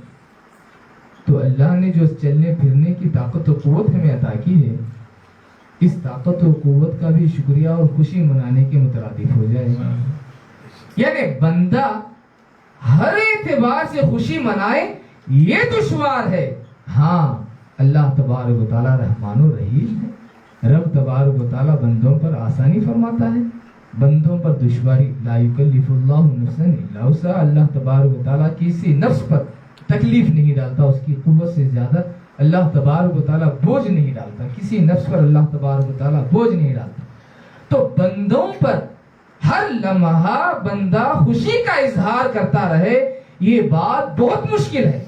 تو اللہ نے جو چلنے پھرنے کی طاقت و قوت ہمیں عطا کی ہے اس طاقت و قوت کا بھی شکریہ اور خوشی منانے کے مترادف ہو جائے گا۔ یعنی بندہ ہر اعتبار سے خوشی منائے یہ دشوار ہے، ہاں اللہ تبارک و تعالیٰ رحمان و رحیم ہے، رب تبارک و تعالیٰ بندوں پر آسانی فرماتا ہے، بندوں پر دشواری، لا یکلف اللہ نفسا الا وسعها، اللہ تبارک و تعالیٰ کسی نفس پر تکلیف نہیں ڈالتا، اس کی قوت سے زیادہ اللہ تبارک و تعالیٰ بوجھ نہیں ڈالتا، کسی نفس پر اللہ تبارک و تعالیٰ بوجھ نہیں ڈالتا۔ تو بندوں پر ہر لمحہ بندہ خوشی کا اظہار کرتا رہے یہ بات بہت مشکل ہے۔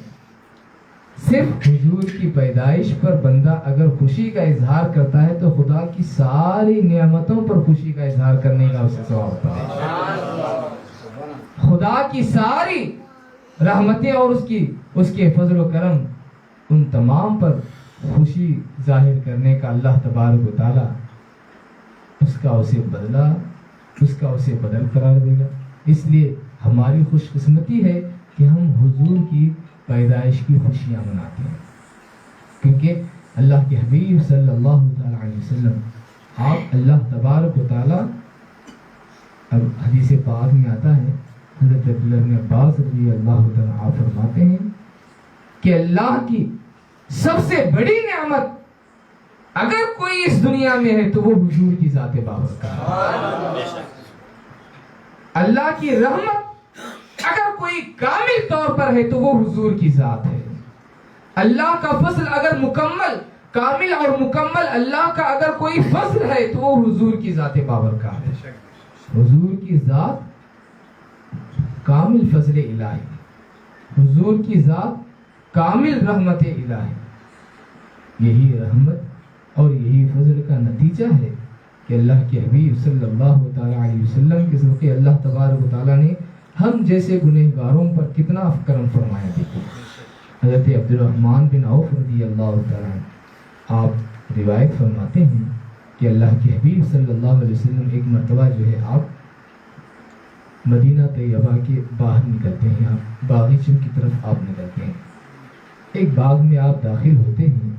صرف حضور کی پیدائش پر بندہ اگر خوشی کا اظہار کرتا ہے تو خدا کی ساری نعمتوں پر خوشی کا اظہار کرنے کا اسے ثواب ہوتا ہے۔ خدا کی ساری رحمتیں اور اس کے فضل و کرم ان تمام پر خوشی ظاہر کرنے کا اللہ تبارک و تعالیٰ اس کا اسے بدل قرار دے گا۔ اس لیے ہماری خوش قسمتی ہے کہ ہم حضور کی پیدائش کی خوشیاں مناتے ہیں، کیونکہ اللہ کے حبیب صلی اللہ تعالیٰ علیہ وسلم آپ اللہ تبارک و تعالیٰ، اب حدیث پاک میں آتا ہے حضرت عبداللہ بن عباس رضی اللہ تعالیٰ آپ فرماتے ہیں کہ اللہ کی سب سے بڑی نعمت اگر کوئی اس دنیا میں ہے تو وہ حضور کی ذات بابرکات ہے۔ اللہ کی رحمت اگر کوئی کامل طور پر ہے تو وہ حضور کی ذات ہے۔ اللہ کا فضل اگر کامل اور مکمل اللہ کا اگر کوئی فضل ہے تو وہ حضور کی ذات بابرکات ہے۔ حضور کی ذات کامل فضل الہی، حضور کی ذات کامل رحمت الہی، یہی رحمت اور یہی فضل کا نتیجہ ہے کہ اللہ کے حبیب صلی اللہ تعالیٰ علیہ وسلم کے ذریعے اللہ تبارک و تعالیٰ نے ہم جیسے گنہگاروں پر کتنا کرم فرمایا دیکھو۔ حضرت عبد الرحمن بن عوف رضی اللہ تعالیٰ آپ روایت فرماتے ہیں کہ اللہ کے حبیب صلی اللہ علیہ وسلم ایک مرتبہ جو ہے آپ مدینہ طیبہ کے باہر نکلتے ہیں، آپ باغیچوں کی طرف آپ نکلتے ہیں، ایک باغ میں آپ داخل ہوتے ہیں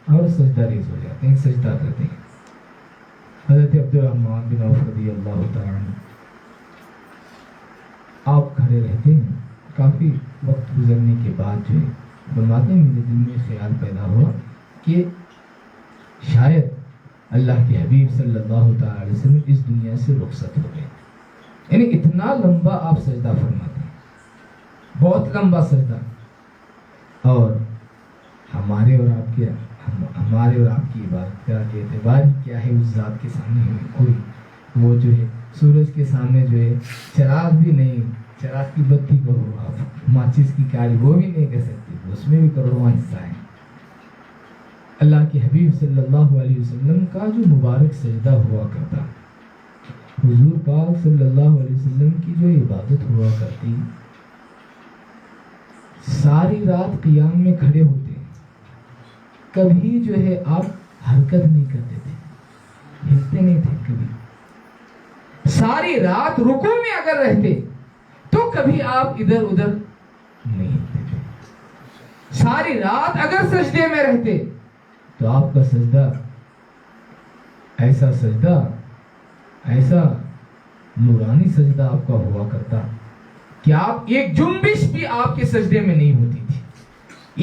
اور سجدہ ریز ہو جاتے ہیں، سجدہ کرتے ہیں۔ حضرت عبد الرحمن بن عوف رضی اللہ تعالیٰ آپ کھڑے رہتے ہیں، کافی وقت گزرنے کے بعد جو ہے فرماتے ہیں میرے دل میں خیال پیدا ہوا کہ شاید اللہ کے حبیب صلی اللہ تعالیٰ علیہ وسلم اس دنیا سے رخصت ہو گئے، یعنی اتنا لمبا آپ سجدہ فرماتے ہیں، بہت لمبا سجدہ، اور ہمارے اور آپ کی عبادت کا اعتبار کیا ہے اس ذات کے سامنے کوئی وہ جو ہے سورج کے سامنے جو ہے چراغ بھی نہیں، چراغ کی بتی کو آپ ماچس کی کالی وہ بھی نہیں کر سکتے، اس میں بھی کروڑواں حصہ ہے۔ اللہ کے حبیب صلی اللہ علیہ وسلم کا جو مبارک سجدہ ہوا کرتا، حضور پاک صلی اللہ علیہ وسلم کی جو عبادت ہوا کرتی، ساری رات قیام میں کھڑے ہوتے، کبھی جو ہے آپ حرکت نہیں کرتے تھے، ہلتے نہیں تھے کبھی، ساری رات رکوع میں اگر رہتے تو کبھی آپ ادھر ادھر نہیں ہلتے تھے، ساری رات اگر سجدے میں رہتے تو آپ کا سجدہ ایسا نورانی سجدہ آپ کا ہوا کرتا کہ آپ ایک جنبش بھی آپ کے سجدے میں نہیں ہوتی تھی،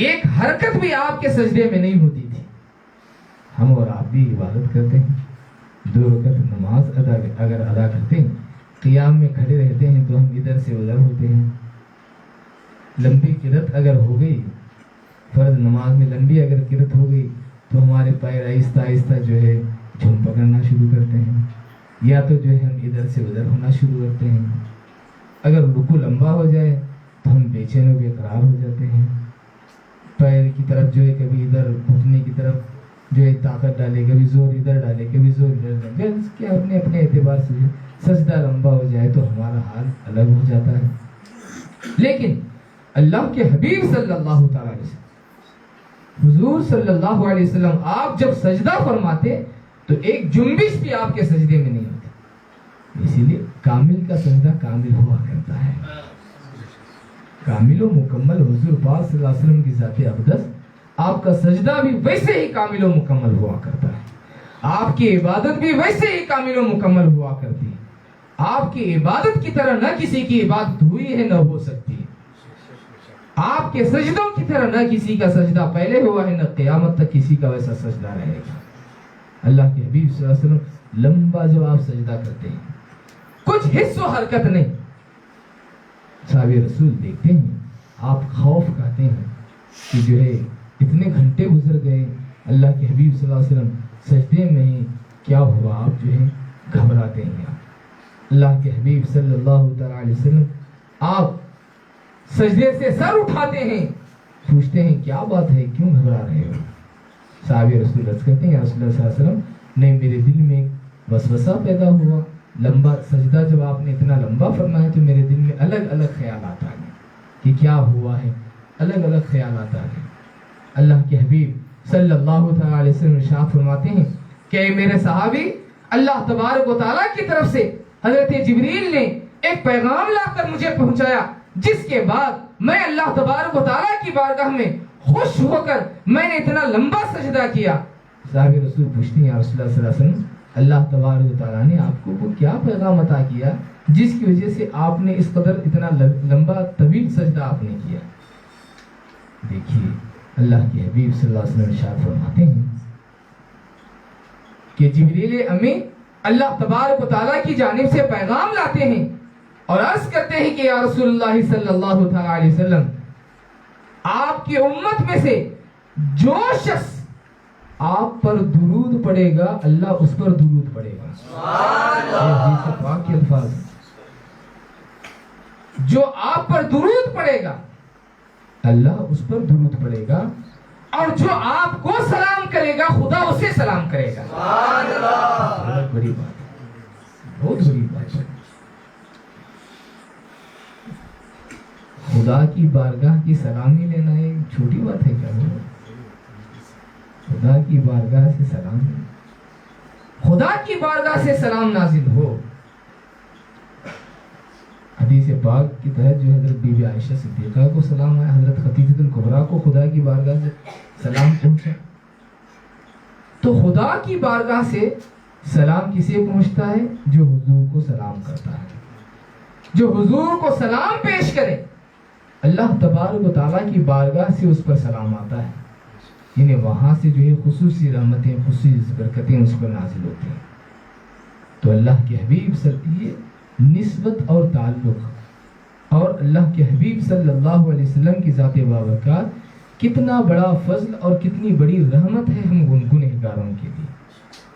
ایک حرکت بھی آپ کے سجدے میں نہیں ہوتی تھی۔ ہم اور آپ بھی عبادت کرتے ہیں، 2 رکعت نماز اگر ادا کرتے ہیں، قیام میں کھڑے رہتے ہیں تو ہم ادھر سے ادھر ہوتے ہیں، لمبی قرت اگر ہو گئی، فرض نماز میں لمبی اگر قرت ہو گئی تو ہمارے پیر آہستہ آہستہ جو ہے جھوم پکڑنا شروع کرتے ہیں، یا تو جو ہے ہم ادھر سے ادھر ہونا شروع کرتے ہیں. اگر رکوع لمبا ہو جائے تو ہم بے چین و بے قرار ہو جاتے ہیں. پیر کی طرف جو ہے کبھی ادھر گھٹنے کی طرف جو ہے طاقت ڈالے, کبھی زور ادھر ڈالے, کبھی زور ادھر ڈالے. کہ اپنے اپنے اعتبار سے سجدہ لمبا ہو جائے تو ہمارا حال الگ ہو جاتا ہے. لیکن اللہ کے حبیب صلی اللہ تعالی علیہ وسلم, حضور صلی اللہ علیہ وسلم, آپ جب سجدہ فرماتے تو ایک جنبش بھی آپ کے سجدے میں نہیں ہوتی. اسی لیے کامل کا سجدہ کامل ہوا کرتا ہے. کامل و مکمل حضور پاک صلی اللہ علیہ وسلم کی ذات اقدس, آپ کا سجدہ بھی ویسے ہی کامل و مکمل ہوا کرتا ہے. آپ کی عبادت بھی ویسے ہی کامل و مکمل ہوا کرتی ہے. آپ کی عبادت کی طرح نہ کسی کی عبادت ہوئی ہے نہ ہو سکتی ہے. آپ کے سجدوں کی طرح نہ کسی کا سجدہ پہلے ہوا ہے نہ قیامت تک کسی کا ویسا سجدہ رہے گا. اللہ کے حبیب صلی اللہ علیہ وسلم لمبا جب آپ سجدہ کرتے ہیں, کچھ حص و حرکت نہیں. صحابہ رسول دیکھتے ہیں, آپ خوف کھاتے ہیں کہ جو ہے اتنے گھنٹے گزر گئے, اللہ کے حبیب صلی اللہ علیہ وسلم سجدے میں ہی کیا ہوا, آپ جو ہے گھبراتے ہیں. اللہ کے حبیب صلی اللہ تعالی علیہ وسلم آپ سجدے سے سر اٹھاتے ہیں, پوچھتے ہیں کیا بات ہے, کیوں گھبرا رہے ہو؟ صحابہ رسول عرض کرتے ہیں یا رسول اللہ صلی اللہ علیہ وسلم, نہیں میرے دل میں ایک وسوسہ پیدا ہوا. لمبا سجدہ جب آپ نے اتنا لمبا فرمایا تو میرے دل میں الگ الگ خیالات آ گئے کہ کیا ہوا ہے, الگ الگ خیالات آ گئے. اللہ کے حبیب صلی اللہ تعالی علیہ وسلم ارشاد فرماتے ہیں کہ اے میرے صحابی, اللہ تبارک و تعالیٰ کی طرف سے حضرت جبریل نے ایک پیغام لا کر مجھے پہنچایا, جس کے بعد میں اللہ تبارک و تعالیٰ کی بارگاہ میں خوش ہو کر میں نے اتنا لمبا سجدہ کیا. صحابہ رسول پوچھتے ہیں یا رسول اللہ صلی اللہ علیہ وسلم, اللہ تبارک و تعالیٰ نے آپ کو وہ کیا پیغام عطا کیا جس کی وجہ سے آپ نے اس قدر اتنا لمبا طویل سجدہ آپ نے کیا؟ دیکھیے اللہ کے حبیب صلی اللہ علیہ وسلم ارشاد فرماتے ہیں کہ جبریل امی اللہ تبارک و تعالیٰ کی جانب سے پیغام لاتے ہیں اور عرض کرتے ہیں کہ یا رسول اللہ صلی اللہ تعالی علیہ وسلم, آپ کی امت میں سے جو شخص آپ پر درود پڑے گا اللہ اس پر درود پڑے گا. یہ حدیث پاک کے الفاظ ہیں. جو آپ پر درود پڑے گا اللہ اس پر درود پڑے گا, اور جو آپ کو سلام کرے گا خدا اسے سلام کرے گا. بہت بڑی بات ہے, بہت بڑی بات ہے. خدا کی بارگاہ کی سلامی لینا ایک چھوٹی بات ہے کیا؟ خدا کی بارگاہ سے سلام, خدا کی بارگاہ سے سلام نازل ہو. حدیث پاک کی تحت جو حضرت بی بی عائشہ صدیقہ کو سلام آیا, حضرت خدیجہ الکبریٰ کو خدا کی بارگاہ سے سلام پہنچا. تو خدا کی بارگاہ سے سلام کسے پہنچتا ہے؟ جو حضور کو سلام کرتا ہے, جو حضور کو سلام پیش کرے اللہ تبارک و تعالیٰ کی بارگاہ سے اس پر سلام آتا ہے. یعنی وہاں سے جو ہے خصوصی رحمتیں, خصوصی برکتیں اس پر نازل ہوتی ہیں. تو اللہ کے حبیب صلی نسبت اور تعلق اور اللہ کے حبیب صلی اللہ علیہ وسلم کی ذات بابرکات کتنا بڑا فضل اور کتنی بڑی رحمت ہے ہم گنہگاروں کے لیے.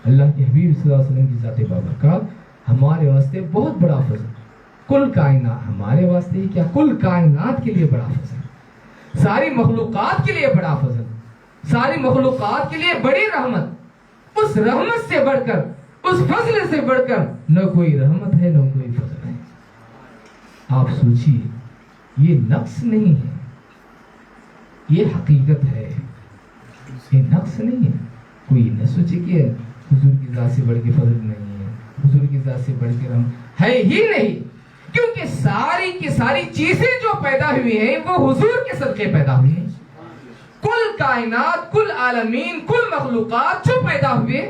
اللہ کے حبیب صلی اللہ علیہ وسلم کی ذات بابرکات ہمارے واسطے بہت بڑا فضل. کل کائنات ہمارے واسطے ہی کیا, کل کائنات کے لیے بڑا فضل, ساری مخلوقات کے لیے بڑا فضل, ساری مخلوقات کے لیے بڑی رحمت. اس رحمت سے بڑھ کر, اس فضل سے بڑھ کر نہ کوئی رحمت ہے نہ کوئی فضل ہے. آپ سوچئے, یہ نقص نہیں ہے, یہ حقیقت ہے, یہ نقص نہیں ہے. کوئی نہ سوچے کہ حضور کی ذات سے بڑھ کے فضل نہیں ہے, حضور کی ذات سے بڑھ کے رحمت ہے ہی نہیں. کیونکہ ساری کی ساری چیزیں جو پیدا ہوئی ہیں وہ حضور کے صدقے پیدا ہوئی ہیں. کل کائنات, کل عالمین, کل مخلوقات جو پیدا ہوئے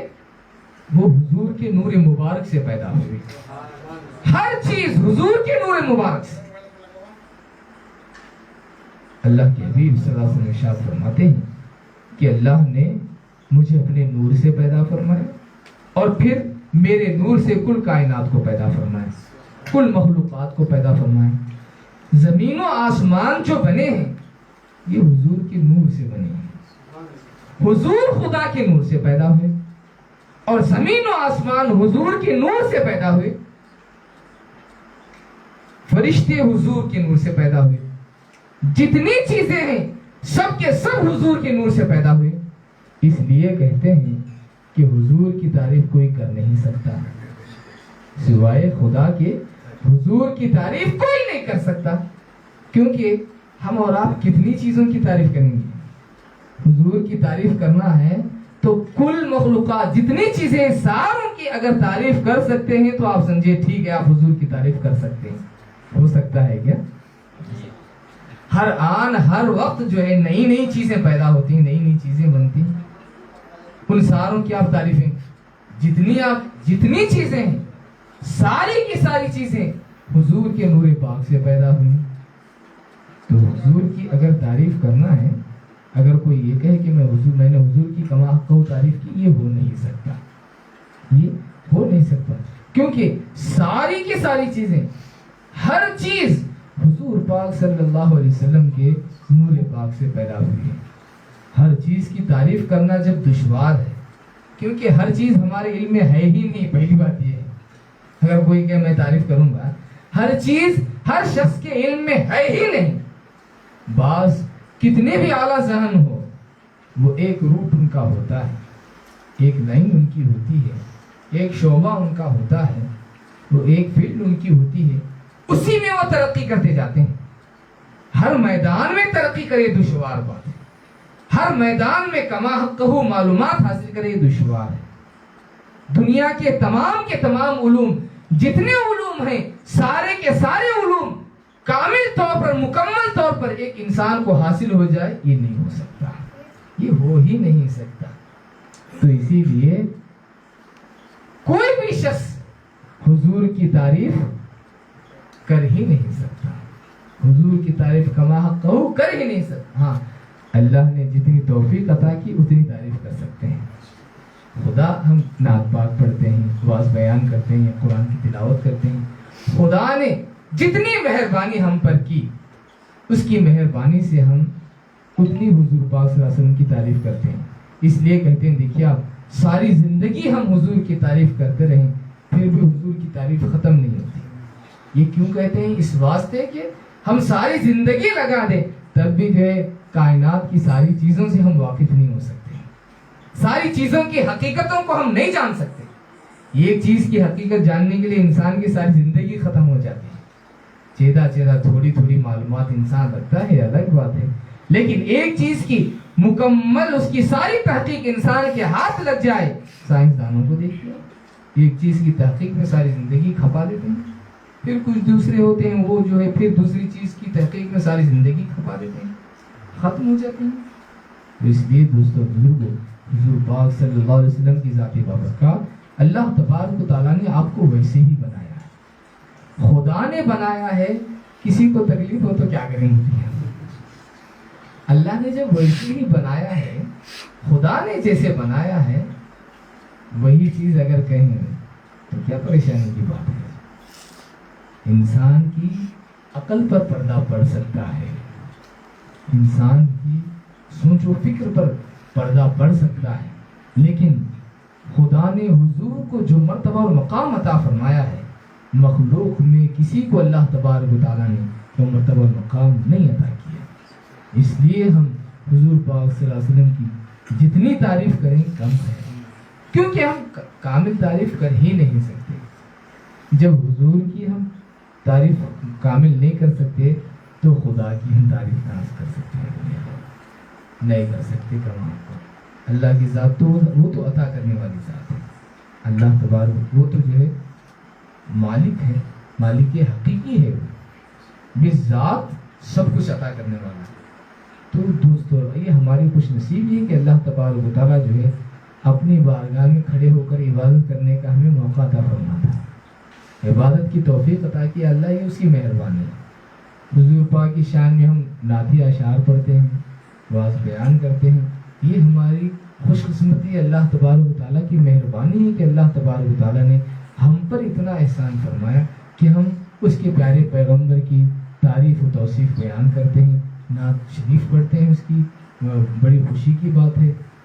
وہ حضور کے نور مبارک سے پیدا ہوئی. ہر چیز حضور کے نور مبارک سے. اللہ کے حبیب صلی اللہ علیہ وسلم ارشاد فرماتے ہیں کہ اللہ نے مجھے اپنے نور سے پیدا فرمایا اور پھر میرے نور سے کل کائنات کو پیدا فرمایا, کل مخلوقات کو پیدا فرمایا. زمین و آسمان جو بنے ہیں یہ حضور کے نور سے بنے ہیں. حضور خدا کے نور سے پیدا ہوئے. اور زمین و آسمان حضور کے نور سے پیدا ہوئے، فرشتے حضور کے نور سے پیدا ہوئے، جتنی چیزیں ہیں سب کے سب حضور کے نور سے پیدا ہوئے. اس لیے کہتے ہیں کہ حضور کی تعریف کوئی کر نہیں سکتا سوائے خدا کے. حضور کی تعریف کوئی نہیں کر سکتا، کیونکہ ہم اور آپ کتنی چیزوں کی تعریف کریں گے. حضور کی تعریف کرنا ہے تو کل مخلوقات جتنی چیزیں ساروں کی اگر تعریف کر سکتے ہیں تو آپ سمجھے ٹھیک ہے، آپ حضور کی تعریف کر سکتے ہیں. ہو سکتا ہے کیا؟ ہر آن ہر وقت جو ہے نئی نئی چیزیں پیدا ہوتی ہیں، نئی نئی چیزیں بنتی ہیں. ان ساروں کی آپ تعریفیں جتنی چیزیں ہیں ساری کی ساری چیزیں حضور کے نور پاک سے پیدا ہوئی. تو حضور کی اگر تعریف کرنا ہے، اگر کوئی یہ کہے کہ میں نے حضور کی کما حق تعریف کی، یہ ہو نہیں سکتا. یہ ہو نہیں سکتا کیونکہ ساری کی ساری چیزیں، ہر چیز حضور پاک صلی اللہ علیہ وسلم کے نور پاک سے پیدا ہوئی ہے. ہر چیز کی تعریف کرنا جب دشوار ہے، کیونکہ ہر چیز ہمارے علم میں ہے ہی نہیں. پہلی بات یہ ہے، اگر کوئی کہ میں تعریف کروں گا، ہر چیز ہر شخص کے علم میں ہے ہی نہیں. بعض کتنے بھی اعلیٰ ذہن ہو، وہ ایک روٹ ان کا ہوتا ہے، ایک لائن ان کی ہوتی ہے، ایک شعبہ ان کا ہوتا ہے، وہ ایک فیلڈ ان کی ہوتی ہے، اسی میں وہ ترقی کرتے جاتے ہیں. ہر میدان میں ترقی کرے دشوار بات ہے، ہر میدان میں کما حقہ معلومات حاصل کرے دشوار ہے. دنیا کے تمام علوم، جتنے علوم ہیں، سارے کے سارے علوم کامل طور پر، مکمل طور پر ایک انسان کو حاصل ہو جائے، یہ نہیں ہو سکتا، یہ ہو ہی نہیں سکتا. تو اسی لیے کوئی بھی شخص حضور کی تعریف کر ہی نہیں سکتا، حضور کی تعریف کما حقہ کر ہی نہیں سکتا. ہاں، اللہ نے جتنی توفیق عطا کی اتنی تعریف کر سکتے ہیں. خدا، ہم نعت پاک پڑھتے ہیں، واعظ بیان کرتے ہیں، قرآن کی تلاوت کرتے ہیں. خدا نے جتنی مہربانی ہم پر کی، اس کی مہربانی سے ہم اتنی حضور پاک صلی اللہ علیہ وسلم کی تعریف کرتے ہیں. اس لیے کہتے ہیں، دیکھیے آپ، ساری زندگی ہم حضور کی تعریف کرتے رہیں پھر بھی حضور کی تعریف ختم نہیں ہوتی. یہ کیوں کہتے ہیں؟ اس واسطے کہ ہم ساری زندگی لگا دیں تب بھی جو ہے کائنات کی ساری چیزوں سے ہم واقف نہیں ہو سکتے، ساری چیزوں کی حقیقتوں کو ہم نہیں جان سکتے. ایک چیز کی حقیقت جاننے کے لیے انسان کی ساری زندگی ختم ہو جاتی ہے. چیدہ تھوڑی معلومات انسان رکھتا ہے، الگ بات ہے، لیکن ایک چیز کی مکمل اس کی ساری تحقیق انسان کے ہاتھ لگ جائے. سائنسدانوں کو دیکھتے ہیں، ایک چیز کی تحقیق میں ساری زندگی کھپا دیتے ہیں. پھر کچھ دوسرے ہوتے ہیں، وہ جو ہے پھر دوسری چیز کی تحقیق میں ساری زندگی کھپا دیتے ہیں، ختم ہو جاتے ہیں. تو اس لیے دوستو بزرگو، حضور پاک صلی اللہ علیہ وسلم کی ذاتی بابرکات، اللہ تبارک و تعالیٰ نے آپ کو ویسے ہی بنایا ہے. خدا نے بنایا ہے، کسی کو تکلیف ہو تو کیا کریں گے؟ اللہ نے جب ویسے ہی بنایا ہے، خدا نے جیسے بنایا ہے وہی چیز اگر کہیں تو کیا پریشانی کی بات ہے؟ انسان کی عقل پر پردہ پڑ سکتا ہے، انسان کی سوچ و فکر پر پردہ پڑ سکتا ہے، لیکن خدا نے حضور کو جو مرتبہ اور مقام عطا فرمایا ہے، مخلوق میں کسی کو اللہ تبارک و تعالیٰ نے وہ مرتبہ اور مقام نہیں عطا کیا. اس لیے ہم حضور پاک صلی اللہ علیہ وسلم کی جتنی تعریف کریں کم ہے، کیونکہ ہم کامل تعریف کر ہی نہیں سکتے. جب حضور کی ہم تعریف کامل نہیں کر سکتے تو خدا کی ہم تعریف کہاں سے کر سکتے ہیں؟ نہیں کر سکتے. کمال اللہ کی ذات تو وہ تو عطا کرنے والی ذات ہے. اللہ تبارک وہ تو جو ہے مالک ہے، مالک حقیقی ہے، وہ بذات سب کچھ عطا کرنے والا ہے. تو دوستو، یہ ہماری خوش نصیبی ہے کہ اللہ تبارک و تعالیٰ جو ہے اپنی بارگاہ میں کھڑے ہو کر عبادت کرنے کا ہمیں موقع عطا فرماتا ہے. عبادت کی توفیق عطا کی اللہ، یہ اس کی مہربانی ہے. حضور پاک کی شان میں ہم نعتی اشعار پڑھتے ہیں، واعظ بیان کرتے ہیں، یہ ہماری خوش قسمتی اللہ تبارک و تعالیٰ کی مہربانی ہے کہ اللہ تبارک و تعالیٰ نے ہم پر اتنا احسان فرمایا کہ ہم اس کے پیارے پیغمبر کی تعریف و توصیف بیان کرتے ہیں، نعت شریف پڑھتے ہیں. اس کی بڑی خوشی کی بات ہے.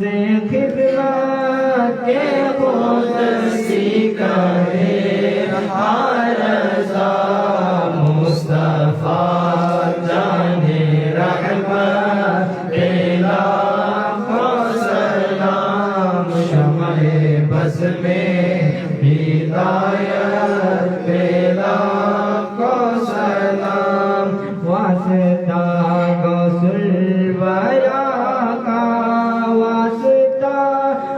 سے خدمت کے قدسی کرے ہر رضا مصطفیٰ جان رحمت لاکھوں سلام شمع بز میں ہدایت لاکھوں سلام واسطہ غوث الورا کا واسطہ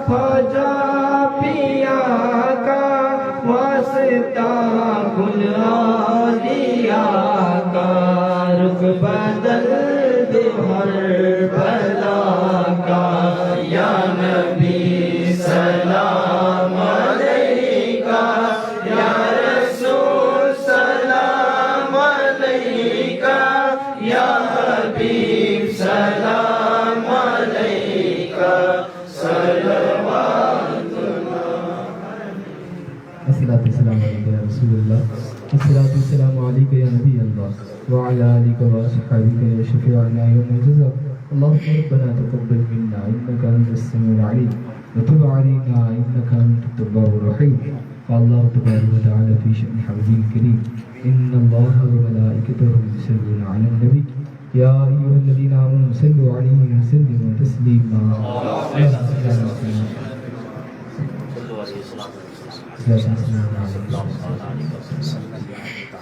خواجہ پیا کا واسطہ کل اولیاء کا رخ بدل دے ہر بلا کا یا نبی سلام علیکہ یا رسول سلام علیکہ یا حبیب سلام علیکہ صلوات الصلاة والسلام عليك يا رسول الله الصلاة والسلام عليك يا نبي الله وعلى آلك وأصحابك يا شفيعنا يوم الجزاء اللهم ربنا تقبل منا إنك أنت السميع العليم وتب علينا إنك أنت التواب الرحيم قال الله تبارك وتعالى في شأن حبيبه الكريم إن الله وملائكته يصلون على النبي يا أيها الذين آمنوا صلوا عليه وسلموا تسليما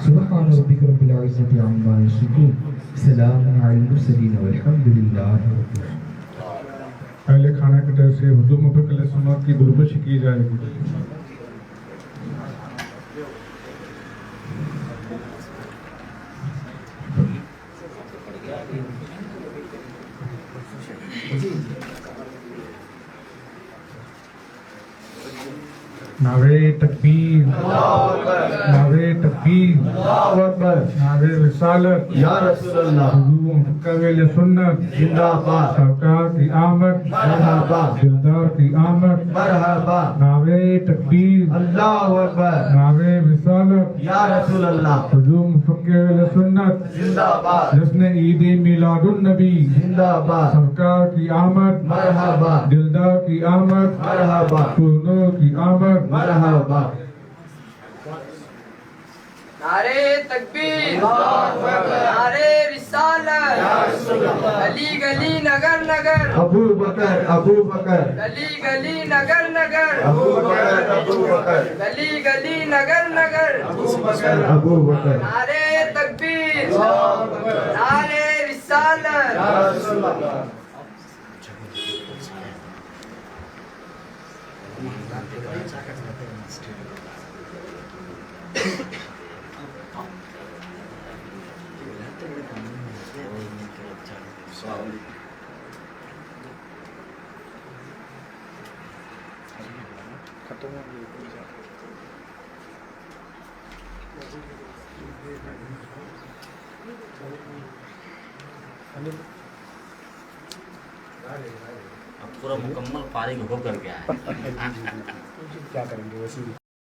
سبحان ربك رب العزة عما يصفون سلام على المرسلين والحمد لله رب العالمين اہل خانہ کی طرف سے حضور مبارک علیہ السلام کی دربش کی جائے گی. نعرے تکبیر، نعرے تکبیر، اللہ اکبر نعرے رسالت، یا رسول اللہ حضور مکمل سنت، زندہ باد سرکار کی آمد، مرحبا دلدار کی آمد، مرحبا نعرے تکبیر، اللہ اکبر نعرے رسالت، یا رسول اللہ حضور مکمل سنت، زندہ باد جشن عید میلاد النبی، زندہ باد سرکار کی آمد، مرحبا دلدار کی آمد، مرحبا پرنور کی آمد. مرحبا نعرے تکبیر، نعرے رسالت، گلی گلی نگر نگر، ابو بکر ابو بکر گلی گلی نگر نگر، ابو بکر ابو بکر گلی گلی نگر نگر، ابو بکر ابو بکر نعرے تکبیر، نعرے رسالت. یا رسول اللہ اب پورا مکمل فارغ ہو کر گیا ہے. کیا کریں گے ویسے بھی